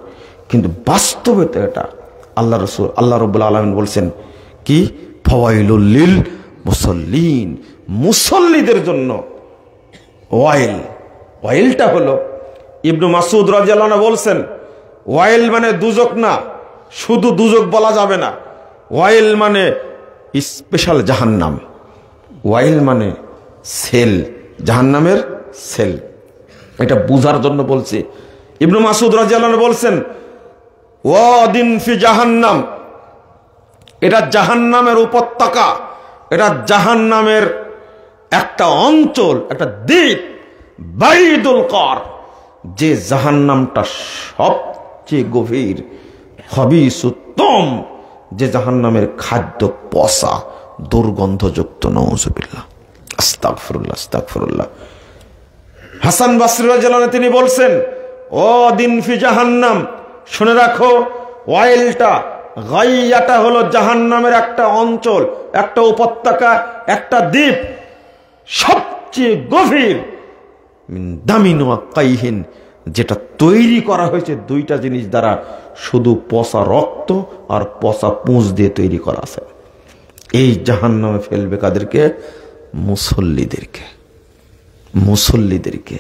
কিন্তু বাস্তবে তো এটা। আল্লাহ রাসূল, আল্লাহ রাব্বুল আলামিন বলছেন কি? ফাওয়াইলুল লিল মুসাল্লিন, মুসল্লিদের জন্য ওয়াইল। ওয়াইলটা হলো, ইবনু মাসউদ রাদিয়াল্লাহু আনহু বলছেন, ওয়াইল মানে দুজক না, শুধু দুজক বলা যাবে না। ওয়াইল মানে স্পেশাল জাহান্নাম। ওয়াইল মানে সেল, জাহান্নামের সেল। এটা বুঝার জন্য বলছি। ইবনে মাসউদ রাদিয়াল্লাহু আনহু বলছেন ওয়াদিন ফি জাহান্নাম, এটা জাহান্নামের উপত্যকা, এটা জাহান্নামের একটা অঞ্চল, একটা দ্বীপ, বাইদুল কর, যে জাহান্নামটা সবচেয়ে গভীর, খবিসুত্তম, যে জাহান্নামের খাদ্য পচা, দুর্গন্ধযুক্ত। নাউযুবিল্লাহ, আস্তাগফিরুল্লাহ, আস্তাগফিরুল্লাহ। হাসান বসরি রাদিয়াল্লাহু আনহু তিনি বলছেন ও দিন ফি জাহান্নাম, শুনে রাখো, ওয়াইলটা, গাইয়াটা হলো জাহান্নামের একটা অঞ্চল, একটা উপত্যকা, একটা দ্বীপ, সবচেয়ে গভীর, মিন দামিন ওয়া কাইহিন, যেটা তৈরি করা হয়েছে দুইটা জিনিস দ্বারা, শুধু পচা রক্ত আর পচা পুঁজ দিয়ে তৈরি করা আছে। এই জাহান্নামে ফেলবে কাদেরকে? মুসল্লিদেরকে। মুসল্লিদেরকে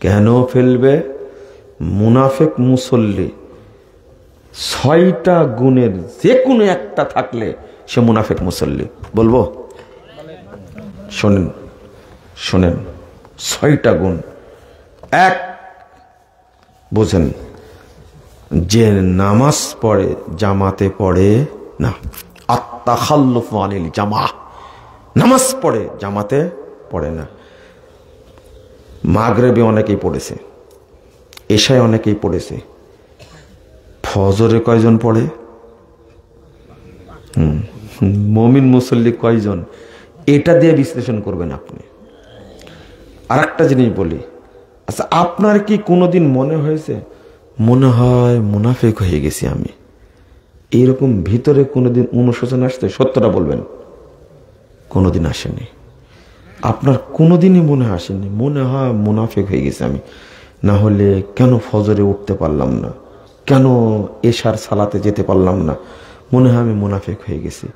কেন ফেলবে? মুনাফিক মুসল্লি 6টা গুণের যে কোনো একটা থাকলে সে মুনাফিক মুসল্লি। বলবো? শোনেন শোনেন, 6টা গুণ। এক, বোঝেন, যে নামাজ পড়ে জামাতে পড়ে না, আত-তাখাল্লুফু আনিল জামা, নামাজ পড়ে জামাতে পড়ে না। মাগরিবে অনেকেই পড়েছে, এশায় অনেকেই পড়েছে, ফজরে কয়জন পড়ে? মুমিন মুসল্লি কয়জন? এটা দিয়ে বিশ্লেষণ করবেন আপনি। আর একটা জিনিস বলি, আচ্ছা, আপনার কি কোনোদিন মনে হয়েছে মনে হয় মুনাফিক হয়ে গেছি আমি? এইরকম ভিতরে কোনোদিন অনুশোচনা আসছে? সত্যটা বলবেন। কোনোদিন আসেনি? আপনার কোনোদিনই মনে আসেনি মনে হয় মুনাফিক হয়ে গেছি আমি? না হলে কেন ফজরে উঠতে পারলাম না, কেন এশার সালাতে যেতে পারলাম না, মনে হয় আমি মুনাফিক হয়ে গেছি?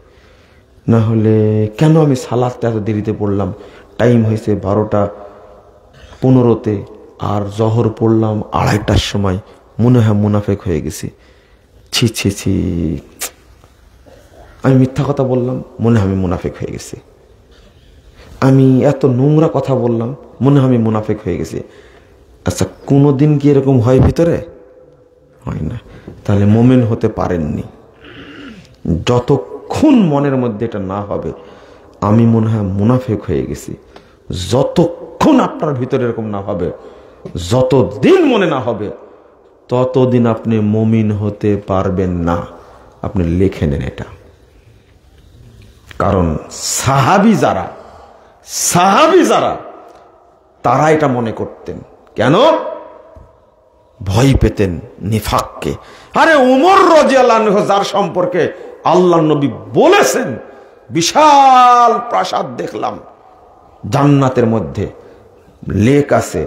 না হলে কেন আমি সালাতটা এত দেরিতে পড়লাম, টাইম হয়েছে 12টা 15-তে, আর জহর পড়লাম 2:30টার সময়, মনে হয় মুনাফিক হয়ে গেছি। ছি ছি ছি, আমি মিথ্যা কথা বললাম, মনে হয় আমি মুনাফিক হয়ে গেছি। আমি এত নোংরা কথা বললাম, মনে হয় আমি মুনাফিক হয়ে গেছি। আচ্ছা, কোনোদিন কি এরকম হয় ভিতরে? হয় না। তাহলে মুমিন হতে পারেননি। যতক্ষণ মনের মধ্যে এটা না হবে আমি মনে হয় মুনাফিক হয়ে গেছি, যতক্ষণ আপনার ভিতরে এরকম না হবে, যতদিন মনে না হবে, ততদিন আপনি মুমিন হতে পারবেন না। আপনি লিখে নেন এটা। কারণ সাহাবী যারা তারা এটা মনে করতেন। কেন? ভয় পেতেন নিফাককে। আরে ওমর রাদিয়াল্লাহু আনহু, যার সম্পর্কে আল্লাহর নবী বলেছেন বিশাল প্রাসাদ দেখলাম জান্নাতের মধ্যে, লেক আছে।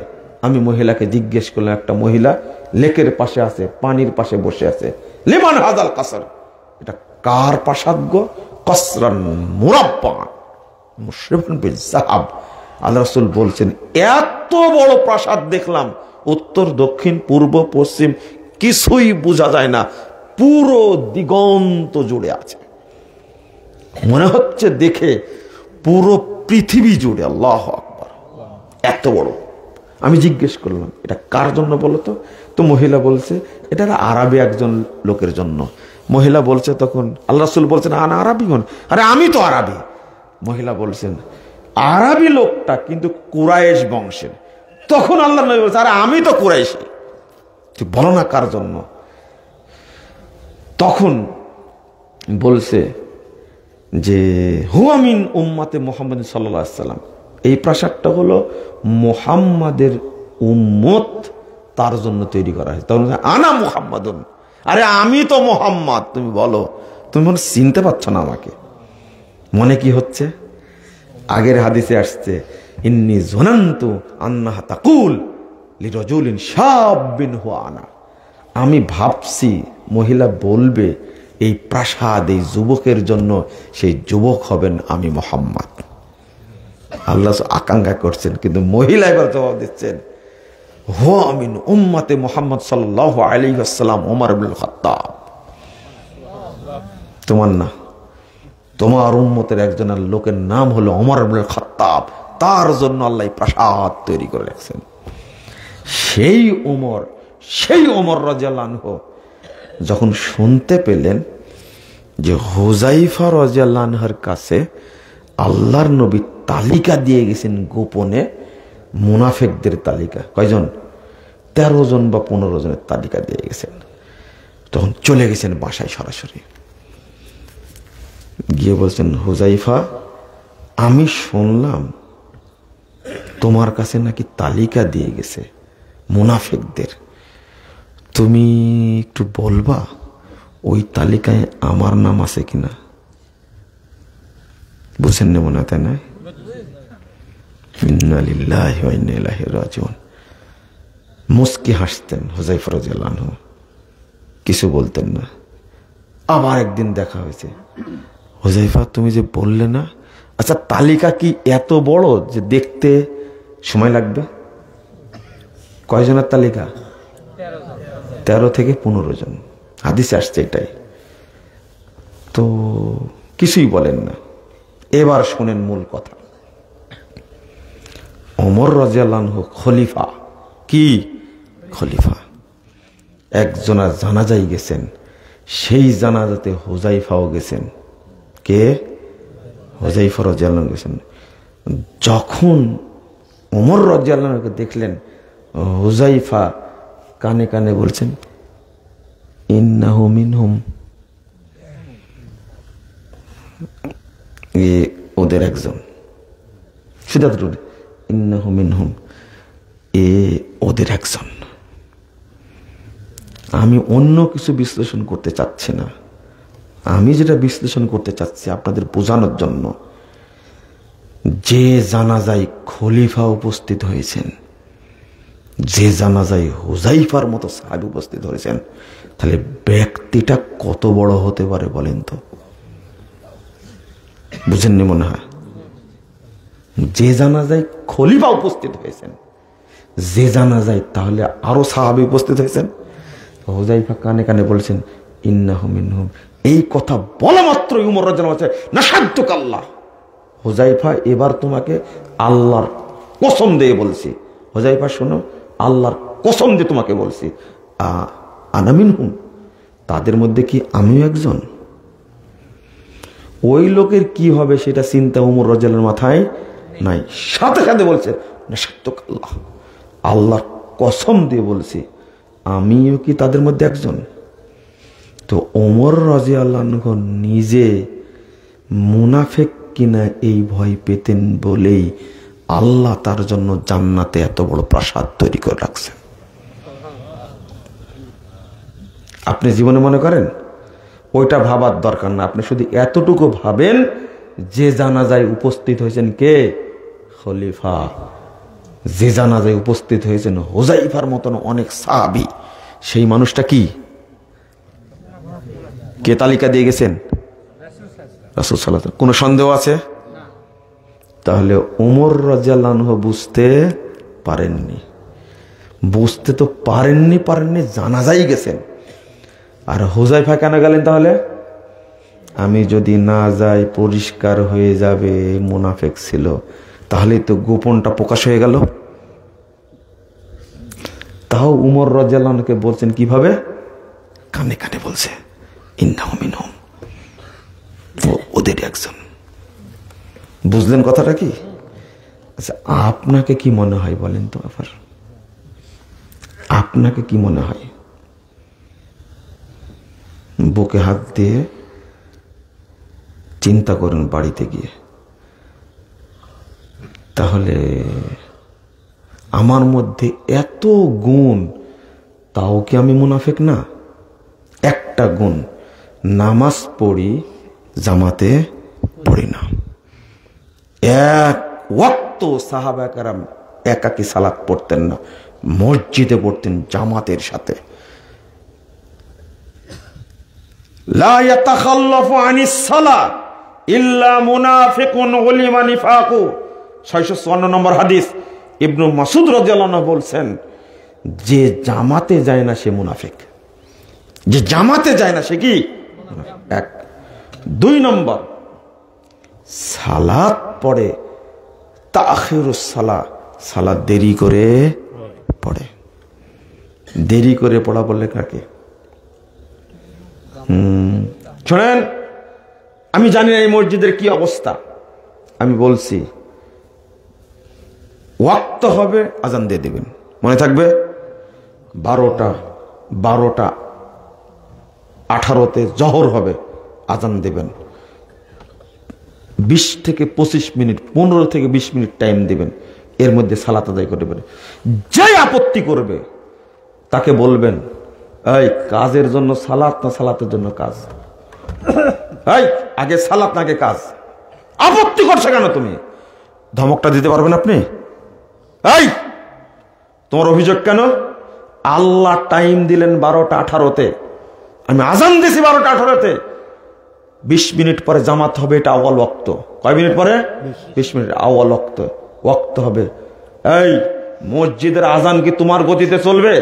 আমি মহিলাকে জিজ্ঞেস করলাম, একটা মহিলা লেকের পাশে আছে, পানির পাশে বসে আছে। লিমান হাযাল কাসর, এটা কার প্রাসাদ গো? কসরান মুরাব্বা মুশরিফান বিযাহাব। আল্লাহ রাসূল বলছেন, এত বড় প্রাসাদ দেখলাম, উত্তর দক্ষিণ পূর্ব পশ্চিম কিছুই বোঝা যায় না, পুরো দিগন্ত জুড়ে আছে। মনে হচ্ছে দেখে পুরো পৃথিবী জুড়ে। আল্লাহু আকবার, এত বড়। আমি জিজ্ঞেস করলাম, এটা কার জন্য বলো তো? তো মহিলা বলছে, এটা আরবি একজন লোকের জন্য। মহিলা বলছে, তখন আল্লাহ রাসূল বলছেন, আনা আরবিয়ুন, আরে আমি তো আরবি। মহিলা বলছেন, আরবি লোকটা কিন্তু কুরাইশ বংশের। তখন আল্লাহ নবী বলছে, আরে আমি তো কুরাইশী। তুই বলো না কার জন্য? তখন বলছে যে হুয়া মিন উম্মাতে মুহাম্মদ সাল্লাল্লাহু আলাইহি ওয়াসাল্লাম, এই প্রাসাদটা হলো মুহাম্মাদের উম্মত, তার জন্য তৈরি করা হয়েছে। তখন আনা মুহাম্মাদুন, আরে আমি তো মুহাম্মদ। তুমি বলো, তুমি মনে চিনতে পারছো না আমাকে? মনে কি হচ্ছে? আগের হাদিসে আসছে, ইন্নী যুনানতু আন্নাহা তাকুল লিরাজুলিন শাবিন হুয়া আনা, আমি ভাবছি মহিলা বলবে এই প্রাসাদ এই যুবকের জন্য, সেই যুবক হবেন আমি মুহাম্মদ। আল্লাহ আকাঙ্ক্ষা করছেন, কিন্তু মহিলা এবার জবাব দিচ্ছেন, হুয়া মিন উম্মতে মুহাম্মদ সাল্লাল্লাহু আলাইহি ওয়াসাল্লাম ওমর ইবনুল খাত্তাব। তোমার না, তোমার উম্মতের একজনের লোকের নাম হলো ওমর ইবনুল খাত্তাব, তার জন্য আল্লাহ প্রাসাদ তৈরি করে রাখছেন। সেই ওমর রাদিয়াল্লাহু আনহু যখন শুনতে পেলেন যে হুযায়ফা রাদিয়াল্লাহু আনহুর কাছে আল্লাহর নবী তালিকা দিয়ে গেছেন গোপনে, মুনাফিকদের তালিকা, কয়জন? 13 জন বা 15 জনের তালিকা দিয়ে গেছেন। তখন চলে গেছেন বাসায় সরাসরি গিয়ে বলছেন, হুযায়ফা, আমি শুনলাম তোমার কাছে নাকি তালিকা দিয়ে গেছে মুনাফিকদের, তুমি একটু বলবা ওই তালিকায় আমার নাম আছে কিনা? বুঝছেন না মনে হয়, তাই না? ইন্না লিল্লাহি ওয়া ইন্না ইলাইহি রাজিউন। মুস্কি হাসতেন হুযায়ফা রাদিয়াল্লাহু আনহু, কিছু বলতেন না। আবার একদিন দেখা হয়েছে, হুযায়ফা তুমি যে বললে না, আচ্ছা তালিকা কি এত বড় যে দেখতে সময় লাগবে? কয়জনের তালিকা? 13 থেকে 15 জন, হাদিসে আসছে এটাই। তো কিছুই বলেন না। এবার শুনেন মূল কথা। ওমর রাদিয়াল্লাহু আনহু খলিফা, কি খলিফা, একজনের জানাজায় গেছেন, সেই জানাজাতে হুযায়ফাও গেছেন। কে? হুযায়ফা রাদিয়াল্লাহু আনহু গেছেন। যখন ওমর রাদিয়াল্লাহু আনহুকে দেখলেন, হুযায়ফা কানে কানে বলছেন, ইন্নাহু মিনহুম, ওদের একজন। শুধু ইন্নাহু মিনহুম, ওদের একজন। আমি অন্য কিছু বিশ্লেষণ করতে চাচ্ছি না, আমি যেটা বিশ্লেষণ করতে চাচ্ছি আপনাদের বোঝানোর জন্য, যে জানাজায় খলিফা উপস্থিত হয়েছেন, যে জানাজায় হুযায়ফার মতো সাহাবী উপস্থিত হয়েছেন, তাহলে ব্যক্তিটা কত বড় হতে পারে বলেন তো? বুঝেননি মনে হয়? যে জানাজায় খলিফা উপস্থিত হয়েছেন, যে জানাজায় তাহলে আরো সাহাবী উপস্থিত হয়েছেন। হুযায়ফা কানে কানে বলছেন, ইন্নাহু মিনহুম। এই কথা বলা মাত্রই ওমর রাদিয়াল্লাহু আনহু বলছে, নাশাদতুক আল্লাহ, হুযায়ফা এবার তোমাকে আল্লাহর কসম দিয়ে বলছি, হুযায়ফা শোনো, আল্লাহর কসম দিয়ে তোমাকে বলছি, আনা মিনহুম, তাদের মধ্যে কি আমিও একজন? ওই লোকের কি হবে সেটা চিন্তা ওমর রাদিয়াল্লাহু আনহুর মাথায় নাই। সাথে সাথে বলছে, নাশাদতুক আল্লাহ, আল্লাহর কসম দিয়ে বলছি, আমিও কি তাদের মধ্যে একজন? তো ওমর রাদিয়াল্লাহু আনহু নিজে মুনাফিক কিনা এই ভয় পেতেন বলেই আল্লাহ তার জন্য জান্নাতে এত বড় প্রাসাদ তৈরি করে রাখছেন। আপনি জীবনে মনে করেন ওইটা ভাবার দরকার না, আপনি শুধু এতটুকু ভাবেন যে জানাজায় উপস্থিত হয়েছেন কে? খলিফা। যে জানাজায় উপস্থিত হয়েছেন হুযায়ফার মতন অনেক সাহাবী, সেই মানুষটা কি? কে তালিকা দিয়ে গেছেন? রাসূল সাল্লাল্লাহু আলাইহি ওয়াসাল্লাম। কোনো সন্দেহ আছে? তাহলে ওমর রাদিয়াল্লাহু আনহু বুঝতে পারেননি, বুঝতে তো পারেননি, জানাজাই গেছেন। আর হুযায়ফা কেন গেলেন তাহলে? আমি যদি না যাই পরিষ্কার হয়ে যাবে মুনাফিক ছিল, তাহলে তো গোপনটা প্রকাশ হয়ে গেল। তাও ওমর রাদিয়াল্লাহু আনহুকে বলছেন কিভাবে? কানে কানে বলছে, ইন্নাহু মিনহুম, ওদের একজন। বুঝলেন কথাটা কি? আচ্ছা, আপনাকে কি মনে হয় বলেন তো? আবার আপনাকে কি মনে হয়? বুকে হাত দিয়ে চিন্তা করুন বাড়িতে গিয়ে, তাহলে আমার মধ্যে এত গুণ, তাও কি আমি মুনাফিক না? একটা গুণ, নামাজ পড়ি, জামাতে পড়ি না। এক ওয়াক্ত সাহাবায়ে কেরাম একাকী সালাত পড়তেন না, মসজিদে পড়তেন জামাতের সাথে। লা ইয়াতাখাল্লাফু আনিস সালাত ইল্লা মুনাফিকুন উলিমা নিফাকু, 654 নম্বর হাদিস। ইবনে মাসউদ রাদিয়াল্লাহু আনহু বলছেন, যে জামাতে যায় না সে মুনাফিক, যে জামাতে যায় না সে কি? এক। 2 নম্বর, সালাত পড়ে তাখিরুস সালাহ, সালাত দেরি করে পড়ে। দেরি করে পড়া বললে কাকে? শোনেন, আমি জানি না এই মসজিদের কি অবস্থা, আমি বলছি ওয়াক্ত হবে আজান দিয়ে দিবেন, মনে থাকবে 12:18 জহর হবে, আজান দিবেন। 20 থেকে 25 মিনিট, 15 থেকে 20 মিনিট টাইম দিবেন, এর মধ্যে সালাত আদায় করে দেবেন। যে আপত্তি করবে তাকে বলবেন, এই কাজের জন্য সালাত না সালাতের জন্য কাজ? এই আগে সালাত না আগে কাজ? আপত্তি করছে কেন তুমি? ধমকটা দিতে পারবেন আপনি? এই তোমার অভিযোগ কেন? আল্লাহ টাইম দিলেন 12:18, আমি আজান দিছি 12:18, 20 মিনিট পরে জামাত হবে, এটা আউয়াল ওয়াক্ত। কয় মিনিট পরে? 20 মিনিট আউয়াল ওয়াক্ত হবে। এই মসজিদের আজান কি তোমার গতিতে চলবে?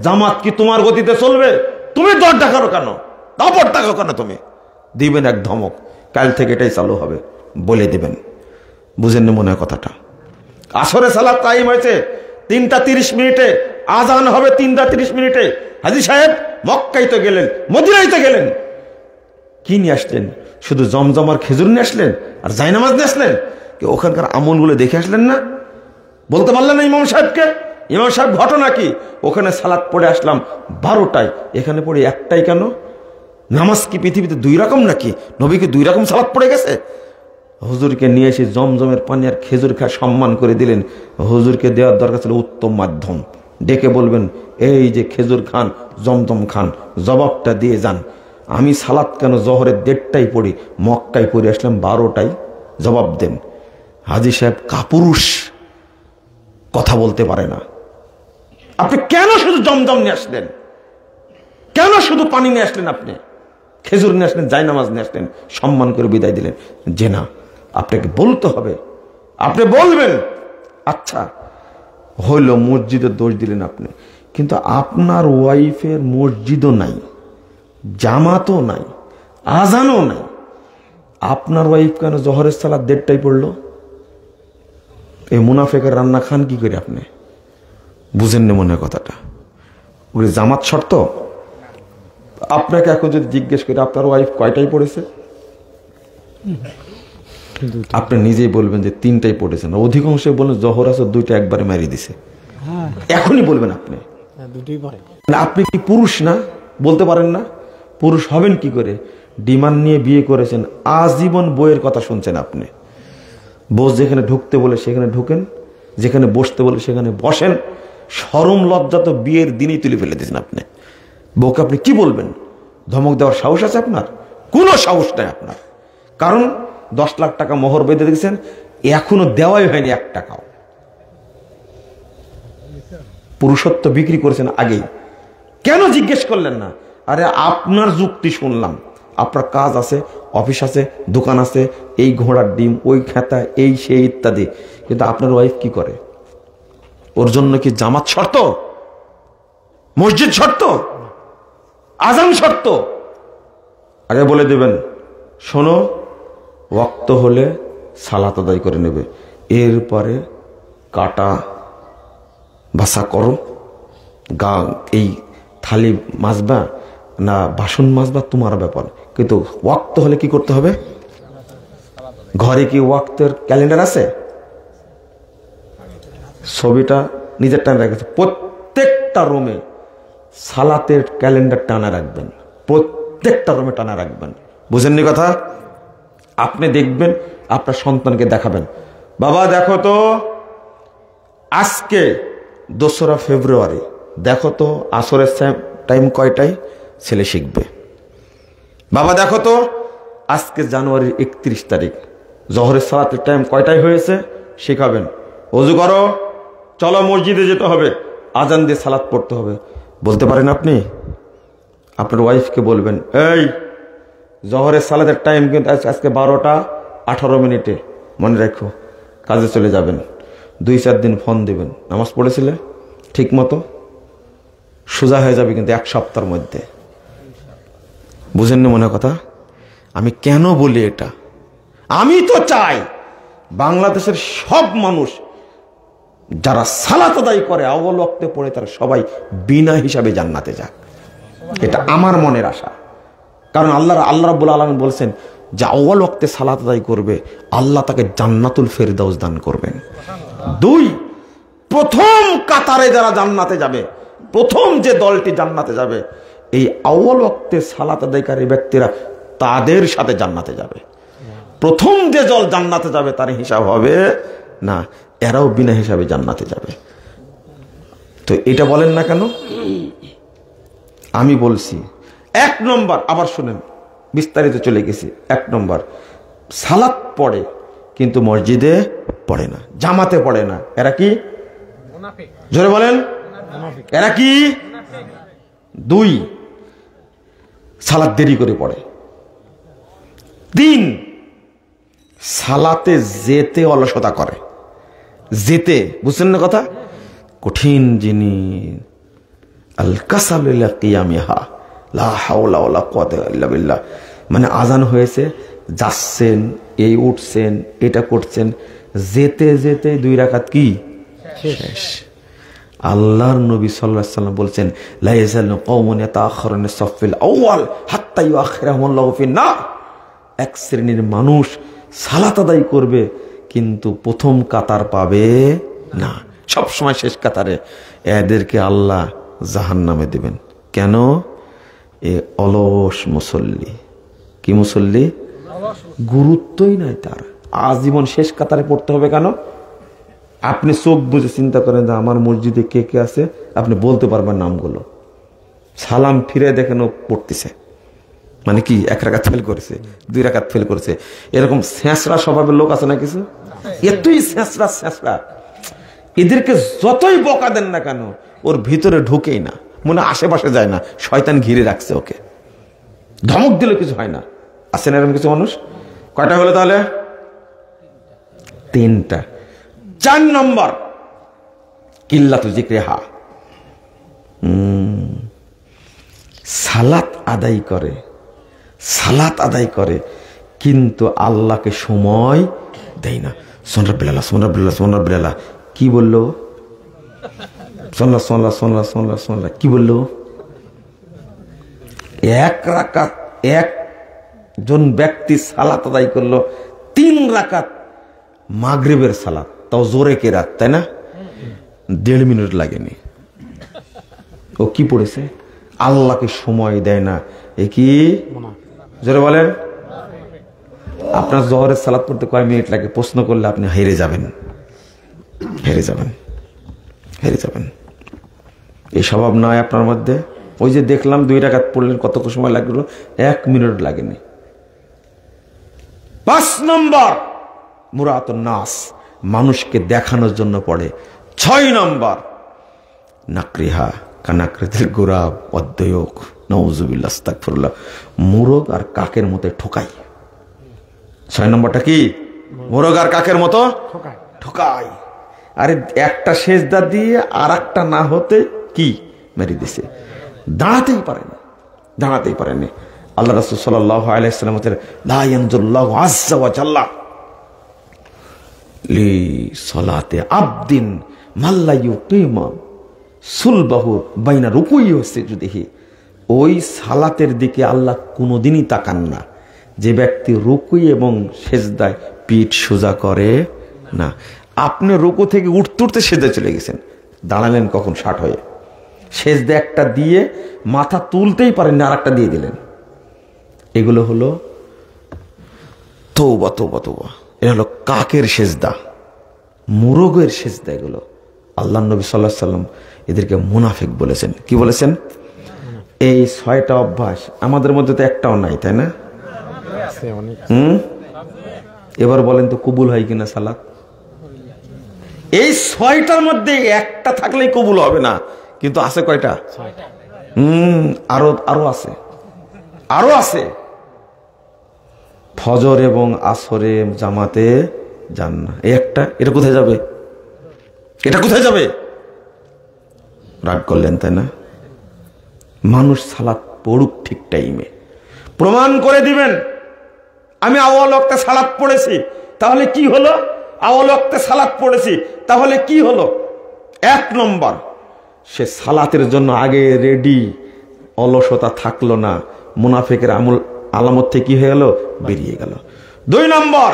জামাত কি তোমার গতিতে চলবে? তুমি দর ডাকারো কেন? দাপট ডাকো কেন? তুমি দিবেন এক ধমক, কাল থেকে এটাই চালু হবে বলে দিবেন। বুঝেননি মনে হয় কথাটা? আসরে সালাত টাইম হয়েছে 3টা 30 মিনিটে, আজান হবে 3টা 30 মিনিটে। হাজী সাহেব মক্কায় তো গেলেন, মদিনায় তো গেলেন, কি নিয়ে আসলেন? শুধু জমজম আর খেজুর নিয়ে আসলেন আর জায়নামাজ নিয়ে আসলেন? ওখানকার আমলগুলো দেখে আসলেন না? বলতে পারলেন না ইমাম সাহেবকে? ইমাম সাহেব ঘটনা কি? ওখানে সালাত পড়ে আসলাম 12টায়, এখানে পড়ে 1টায় কেন? নামাজ কি পৃথিবীতে 2 রকম নাকি? নবীকে 2 রকম সালাত পড়ে গেছে? হুজুরকে নিয়ে এসে জমজমের পানি আর খেজুর খা সম্মান করে দিলেন। হুজুরকে দেওয়ার দরকার ছিল উত্তম মাধ্যম, ডেকে বলবেন, এই যে খেজুর খান, জমজম খান, জবাবটা দিয়ে যান। আমি সালাত কেন জহরের 1:30টায় পড়ি, মক্কায় পড়ে আসলাম 12টায়, জবাব দেন। হাজী সাহেব কাপুরুষ, কথা বলতে পারে না। আপনি কেন শুধু জমজম নিয়ে আসলেন? কেন শুধু পানি নিয়ে আসলেন? আপনি খেজুর নিয়ে আসলেন, জায়নামাজ নিয়ে আসলেন, সম্মান করে বিদায় দিলেন। যে না, আপনাকে বলতে হবে, আপনি বলবেন। আচ্ছা হইল, মসজিদের দোষ দিলেন আপনি, কিন্তু আপনার ওয়াইফের মসজিদও নাই, জামাতও নাই, আজানও নাই, আপনার ওয়াইফ কেন জহরের সালাত 1:30টায় পড়লো? এই মুনাফেকের রান্না খান কি করে আপনি? বুঝেননি মনে হয় কথাটা? ওগুলি জামাত শর্ত। আপনাকে এখন যদি জিজ্ঞেস করি আপনার ওয়াইফ কয়টায় পড়েছে, আপনি নিজেই বলবেন যে 3টায় পড়েছে না। অধিকাংশ বলেন জহর আছে 2টা একবারে মারিয়ে দিছে, এখনই বলবেন আপনি। আপনি কি পুরুষ না? বলতে পারেন না? পুরুষ হবেন কি করে? ডিমান্ড নিয়ে বিয়ে করেছেন, আজীবন বইয়ের কথা শুনছেন আপনি। বস যেখানে ঢুকতে বলে সেখানে ঢুকেন, যেখানে বসতে বলে সেখানে বসেন। শরম লজ্জা তো বিয়ের দিনই তুলে ফেলে দিয়েছেন আপনি। বউকে আপনি কি বলবেন? ধমক দেওয়ার সাহস আছে আপনার? কোনো সাহস নাই আপনার। কারণ 10 লাখ টাকা মোহর বেঁধে দিয়েছেন, এখনো দেওয়াই হয়নি 1 টাকাও। পুরুষত্ব বিক্রি করেছেন আগেই, কেন জিজ্ঞেস করলেন না? আরে আপনার যুক্তি শুনলাম, আপনার কাজ আছে, অফিস আছে, দোকান আছে, এই ঘোড়ার ডিম, ওই খেতা, এই সেই ইত্যাদি। কিন্তু আপনার ওয়াইফ কি করে? ওর জন্য কি জামাত শর্ত, মসজিদ শর্ত, আজান শর্ত? আগে বলে দেবেন, শোনো, ওয়াক্ত হলে সালাত আদায় করে নেবে, এরপরে কাটা বাসা করো, এই থালি মাজবা না বাসন মাজবা তোমার ব্যাপার, কিন্তু ওয়াক্ত হলে কি করতে হবে? ঘরে কি ওয়াক্তের ক্যালেন্ডার আছে? ছবিটা নিজের টানা রাখবে, প্রত্যেকটা রুমে সালাতের ক্যালেন্ডার টানা রাখবেন, প্রত্যেকটা রুমে টানা রাখবেন। বুঝেননি কথা? আপনি দেখবেন, আপনার সন্তানকে দেখাবেন, বাবা দেখো তো আজকে 2রা ফেব্রুয়ারি, দেখো তো আসরের টাইম কয়টায়, ছেলে শিখবে। বাবা দেখো তো আজকে জানুয়ারির 31 তারিখ, জহরের সালাতের টাইম কয়টায় হয়েছে, শিখাবেন। ওযু করো, চলো মসজিদে যেতে হবে, আজান দিয়ে সালাত পড়তে হবে। বলতে পারেন আপনি? আপনার ওয়াইফকে বলবেন, এই জহরের সালাতের টাইম কিন্তু আজকে 12:18 মনে রাখো, কাজে চলে যাবেন। 2-4 দিন ফোন দিবেন, নামাজ পড়েছিলে ঠিক মতো, সোজা হয়ে যাবে কিন্তু 1 সপ্তাহের মধ্যে। বুঝেননি মনে কথা? আমি কেন বলি এটা? আমি তো চাই বাংলাদেশের সব মানুষ যারা সালাত আদায় করে আউয়াল ওয়াক্তে পড়ে তারা সবাই বিনা হিসাবে জান্নাতে যাক, এটা আমার মনের আশা। কারণ আল্লাহ রাব্বুল আলামিন বলছেন যে আউয়াল ওয়াক্তে সালাত আদায় করবে আল্লাহ তাকে জান্নাতুল ফেরদাউস দান করবেন। 2, প্রথম কাতারে যারা জান্নাতে যাবে, প্রথম যে দলটি জান্নাতে যাবে এই আউয়াল ওয়াক্তে সালাত আদায়কারী ব্যক্তিরা তাদের সাথে জান্নাতে যাবে। প্রথম যে দল জান্নাতে যাবে তার হিসাব হবে না, এরাও বিনা হিসাবে জান্নাতে যাবে। তো এটা বলেন না কেন? আমি বলছি 1 নম্বর, আবার শুনেন বিস্তারিত চলে গেছি। 1 নম্বর, সালাত পড়ে কিন্তু মসজিদে পড়ে না, জামাতে পড়ে না। এরা কি? জোরে বলেন, এরা কি? 2, সালাত দেরি করে পড়ে। 3, সালাতে যেতে অলসতা করে। যেতে, বুঝছেন না কথা? কঠিন জিনিস। আল কাসালু ইলা কিয়ামিহা লা হাওলা ওয়ালা কুওয়াতা ইল্লা বিল্লাহ। মানে আজান হয়েছে, যাচ্ছেন, এই উঠছেন, এটা করছেন, যেতে যেতে 2 রাকাত কি শেষ। আল্লাহর নবী সাল্লাল্লাহু আলাইহি ওয়াসাল্লাম বলছেন লা ইয়াজালু কওমুন ইয়াতাআখারুনা সাফফিল আউয়াল হাত্তা ইউআখিরাহুমুল্লাহু ফিন নার। এক শ্রেণীর মানুষ সালাত আদায় করবে কিন্তু প্রথম কাতার পাবে না, সব সময় শেষ কাতারে। এদেরকে আল্লাহ জাহান্নামে দিবেন। কেন? এ অলস মুসল্লি। কি মুসল্লি? গুরুত্বই নাই তার। আজীবন শেষ কাতারে পড়তে হবে কেন? আপনি চোখ বুঝে চিন্তা করেন যে আমার মসজিদে কে কে আছে, আপনি বলতে পারবেন নামগুলো। সালাম ফিরে দেখেন ও পড়তেছে, মানে কি 1 রাকাত ফেল করেছে, 2 রাকাত ফেল করেছে। এরকম ছেঁচড়া স্বভাবের লোক আছে না কিছু? এতই ছেঁচড়া, এদেরকে যতই বকা দেন না কেন ওর ভিতরে ঢুকেই না, মনে আশেপাশে যায় না, শয়তান ঘিরে রাখছে ওকে। ধমক দিলে কিছু হয় না। আছেন এরকম কিছু মানুষ? কয়টা হলো তাহলে? 3টা। 4 নম্বর, কিল্লাতু যিকরিহা। সালাত আদায় করে কিন্তু আল্লাহকে সময় দেয় না। সোনরা কি বললো? সোনলা কি বললো? 1 রাকাত, একজন ব্যক্তি সালাত আদায় করলো 3 রাকাত মাগরিবের সালাত, তাও জোরে কেরাত, তাই না? 1.5 মিনিট লাগেনি। ও কি পড়েছে? আল্লাহকে সময় দেয় না। এ কি? জোরে বলেন। আপনার জোহরের সালাত পড়তে কয় মিনিট লাগে প্রশ্ন করলে আপনি হেরে যাবেন। এই স্বভাব নয় আপনার মধ্যে। ওই যে দেখলাম 2 রাকাত পড়লেন, কত সময় লাগলো? 1 মিনিট লাগেনি। 5 নম্বর, মুরাতুন নাস, মানুষকে দেখানোর জন্য পড়ে। 6 নম্বর, নাকরিহা কানাকৃতির গোরাব অদ্বয়ক নাউজুবিল্লাহ আস্তাগফিরুল্লাহ, মুরগ আর কাকের মতো ঠকাই। 6 নম্বরটা কি? মুরগ আর কাকের মতো ঠকাই। আরে একটা সেজদা দিয়ে আর একটা না হতে কি মেরে দিছে, দাঁড়াতেই পারেনি। আল্লাহ রাসূল সাল্লাল্লাহু আলাইহি ওয়াসাল্লাম বলেন লা ইয়ানজুরুল্লাহু আযজা ওয়া জাল্লা লি সালাতি আবদিন মাল্লা ইউকিমা সুলবাহু বাইনা রুকুই ওয়া সুজুদিহি। ওই সালাতের দিকে আল্লাহ কোনোদিনই তাকান না যে ব্যক্তি রুকুই এবং সেজদায় পিঠ সোজা করে না। আপনি রুকু থেকে উঠতে সেজদায় চলে গেছেন, দাঁড়ালেন কখন? 60 হয়ে। সেজদা একটা দিয়ে মাথা তুলতেই পারেন না, আর একটা দিয়ে দিলেন। এগুলো হলো তওবা। এটা হলো কাকের সেজদা, মুরগের সেজদা। এগুলো আল্লাহ নবী সাল্লাল্লাহু আলাইহি ওয়াসাল্লাম এদেরকে মুনাফিক বলেছেন। কি বলেছেন? এই 6টা অভ্যাস আমাদের মধ্যে তো একটাও নাই, তাই না? এবার বলেন তো কবুল হয় কিনা সালাত? এই 6টার মধ্যে একটা থাকলেই কবুল হবে না, কিন্তু আছে কয়টা? আরো আছে। ফজর এবং আসরে জামাতে যান না, এই একটা। এটা কোথায় যাবে? রাগ করলেন, তাই না? মানুষ সালাত পড়ুক ঠিক টাইমে, প্রমাণ করে দিবেন আমি আউয়াল ওয়াক্তে সালাত পড়েছি। তাহলে কি হলো? আউয়াল ওয়াক্তে সালাত পড়েছি, তাহলে কি হলো? 1 নম্বর, সে সালাতের জন্য আগে রেডি, অলসতা থাকলো না, মুনাফিকের আলামত থেকে কি হয়ে গেল? বেরিয়ে গেল। 2 নম্বর,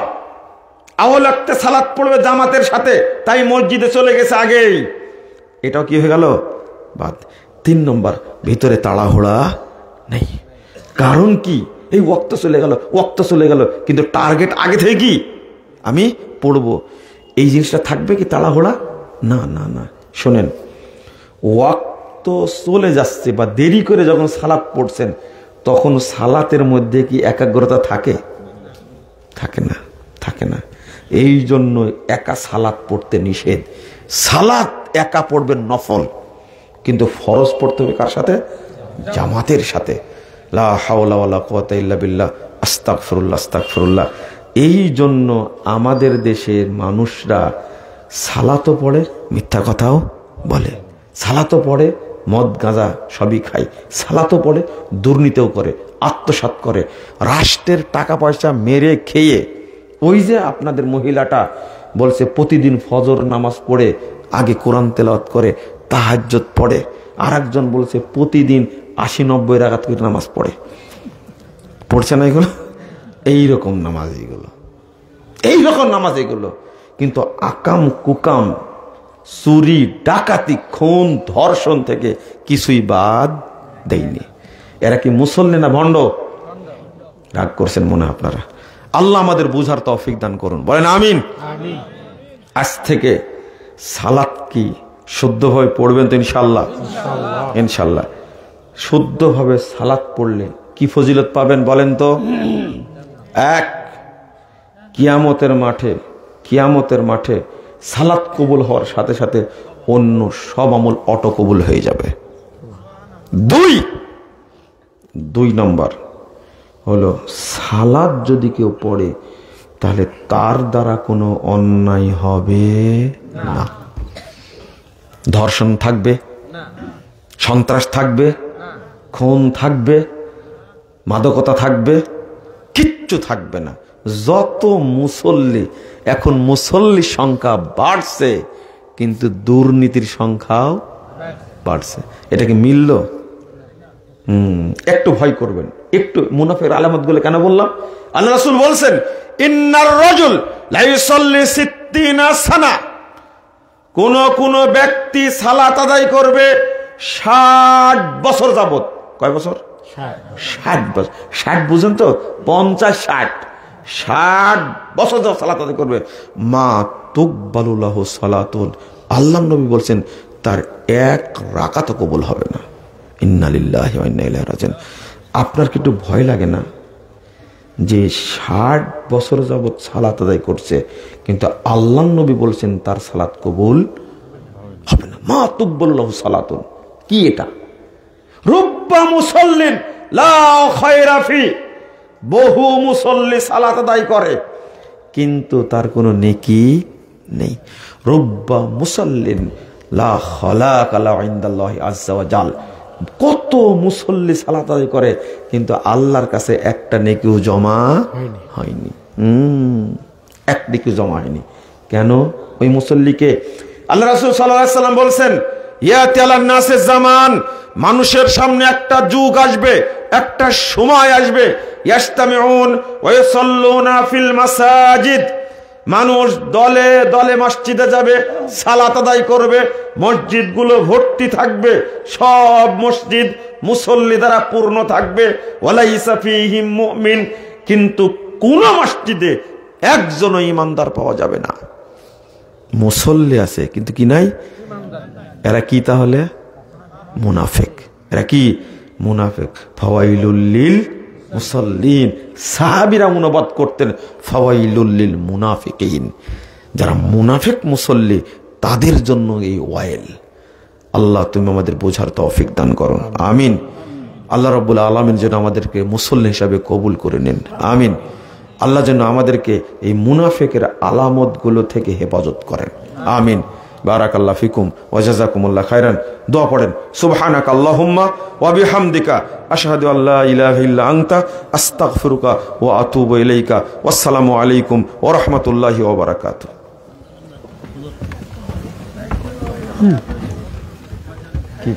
আউয়াল ওয়াক্তে সালাত পড়বে জামাতের সাথে, তাই মসজিদে চলে গেছে আগেই, এটাও কি হয়ে গেল? বাদ। 3 নম্বর, ভিতরে তাড়াহুড়া নেই। কারণ কি? এই ওয়াক্ত চলে গেল, কিন্তু টার্গেট আগে থেকে কি? আমি পড়বো। এই জিনিসটা থাকবে কি তাড়াহুড়া? না না না। শোনেন, ওয়াক্ত চলে যাচ্ছে বা দেরি করে যখন সালাত পড়ছেন, তখন সালাতের মধ্যে কি একাগ্রতা থাকে? থাকে না, থাকে না। এই জন্য একা সালাত পড়তে নিষেধ। সালাত একা পড়বেন নফল, কিন্তু ফরজ পড়তে হবে কার সাথে? জামাতের সাথে। লা হাওলা ওয়ালা কুওয়াতা ইল্লা বিল্লাহ, আস্তাগফিরুল্লাহ আস্তাগফিরুল্লাহ। এই জন্য আমাদের দেশের মানুষরা সালাতও পড়ে, মিথ্যা কথাও বলে, সালাতও পড়ে, মদ গাঁজা সবই খায়, সালাতও পড়ে, দুর্নীতিও করে, আত্মসাৎ করে, রাষ্ট্রের টাকা পয়সা মেরে খেয়ে। ওই যে আপনাদের মহিলাটা বলছে প্রতিদিন ফজর নামাজ পড়ে, আগে কোরআন তেলাওয়াত করে, তাহাজ্জুদ পড়ে। আর একজন বলছে প্রতিদিন 80-90 রাকাত করে নামাজ পড়ে। পড়ছে না এগুলো? এইরকম নামাজ এগুলো, এইরকম নামাজ এগুলো। কিন্তু আকাম কুকাম, চুরি ডাকাতি খুন ধর্ষণ থেকে কিছুই বাদ দেয়নি। এরা কি মুসল্লি না ভণ্ড? রাগ করছেন মনে আপনারা? আল্লাহ আমাদের বুঝার তৌফিক দান করুন, বলেন আমিন। আজ থেকে সালাত কি শুদ্ধভাবে পড়বেন তো ইনশাআল্লাহ? ইনশাআল্লাহ। শুদ্ধভাবে সালাত পড়লে কি ফজিলত পাবেন বলেন তো? 1, কিয়ামতের মাঠে সালাত কবুল হওয়ার সাথে সাথে অন্য সব আমল অটো কবুল হয়ে যাবে। 2 নম্বর হলো, সালাত যদি কেউ পড়ে তাহলে তার দ্বারা কোনো অন্যায় হবে না। ধর্ষণ থাকবে, সন্ত্রাস থাকবে, খুন থাকবে, মাদকতা থাকবে, কিচ্ছু থাকবে না। যত মুসল্লি, এখন মুসল্লির সংখ্যা বাড়ছে, কিন্তু দুর্নীতির সংখ্যাও বাড়ছে। এটা কি মিলল? একটু ভয় করবেন, একটু মুনাফিকের আলামত গুলো কেন বললাম? আল্লাহ রাসূল বলছেন, ইন্নার রাজুল লা ইউসাল্লি 60 সানা, কোন ব্যক্তি সালাত আদায় করবে 60 বছর যাবত। কয় বছর? 60 বছর। 60 বুঝেন তো? 50-60 60 বছর যাবত সালাত আদায় করবে। মা তুকবালু লাহু সালাতুন, আল্লাহর নবী বলছেন তার 1 রাকাত কবুল হবে না। ইন্না লিল্লাহি ওয়া ইন্না ইলাইহি রাজিউন। আপনার কি একটু ভয় লাগে না যে 60 বছর যাবত সালাত আদায় করছে, কিন্তু আল্লাহর নবী বলছেন তার সালাত কবুল হবে না? মা তুকবালু লাহু সালাতুন, কি এটা? রুব্বা মুসাল্লিন লা খায়রা ফি, বহু মুসল্লি সালাত আদায় করে কিন্তু তার কোনো নেকি নেই। রুব্বা মুসাল্লিন লা খালাকা লা ইনদাল্লাহি আযজা ওয়া জাল, কত মুসল্লি সালাত আদায় করে কিন্তু আল্লাহর কাছে একটা নেকিও জমা হয়নি। 1 নেকিও জমা হয়নি। কেন? ওই মুসল্লিকে আল্লাহ রাসূল সাল্লাল্লাহু আলাইহি ওয়াসাল্লাম বলছেন, ইয়াতি আলান নাসিস জামান, মানুষের সামনে একটা যুগ আসবে, একটা সময় আসবে, ইয়াস্তামিউন ওয়া ইউসাল্লুনা ফিল মাসাজিদ, মানুষ দলে দলে মসজিদে যাবে, সালাত আদায় করবে, মসজিদগুলো ভর্তি থাকবে, সব মসজিদ মুসল্লি দ্বারা পূর্ণ থাকবে। ওয়ালাইসা ফীহিম মুমিন, কিন্তু কোন মসজিদে একজনও ঈমানদার পাওয়া যাবে না। মুসল্লি আছে কিন্তু কি নাই? এরা কি তাহলে? মুনাফিক। এরা কি? মুনাফিক। ফাওয়াইলুল লিল মুসাল্লিন, সাহাবীরা অনুবাদ করতেন ফাওয়াইলুল লিল মুনাফিকিন, যারা মুনাফিক মুসল্লি তাদের জন্য এই ওয়াইল। আল্লাহ তুমি আমাদের বোঝার তৌফিক দান করো, আমিন। আল্লাহ রাব্বুল আলামিন যেন আমাদেরকে মুসল্লি হিসাবে কবুল করে নেন, আমিন। আল্লাহ যেন আমাদেরকে এই মুনাফিকের আলামতগুলো থেকে হেফাজত করেন, আমিন। বারাকাল্লাহু ফিকুম ওয়া জাযাকুমুল্লাহ খাইরান। দোয়া পড়েন, সুবহানাকা আল্লাহুম্মা ওয়া বিহামদিকা আশহাদু আল্লা ইলাহা ইল্লা আনতা আস্তাগফিরুকা ওয়া আতুবু ইলাইকা। ওয়াসসালামু আলাইকুম ওয়া রাহমাতুল্লাহি ওয়া বারাকাতুহু। কি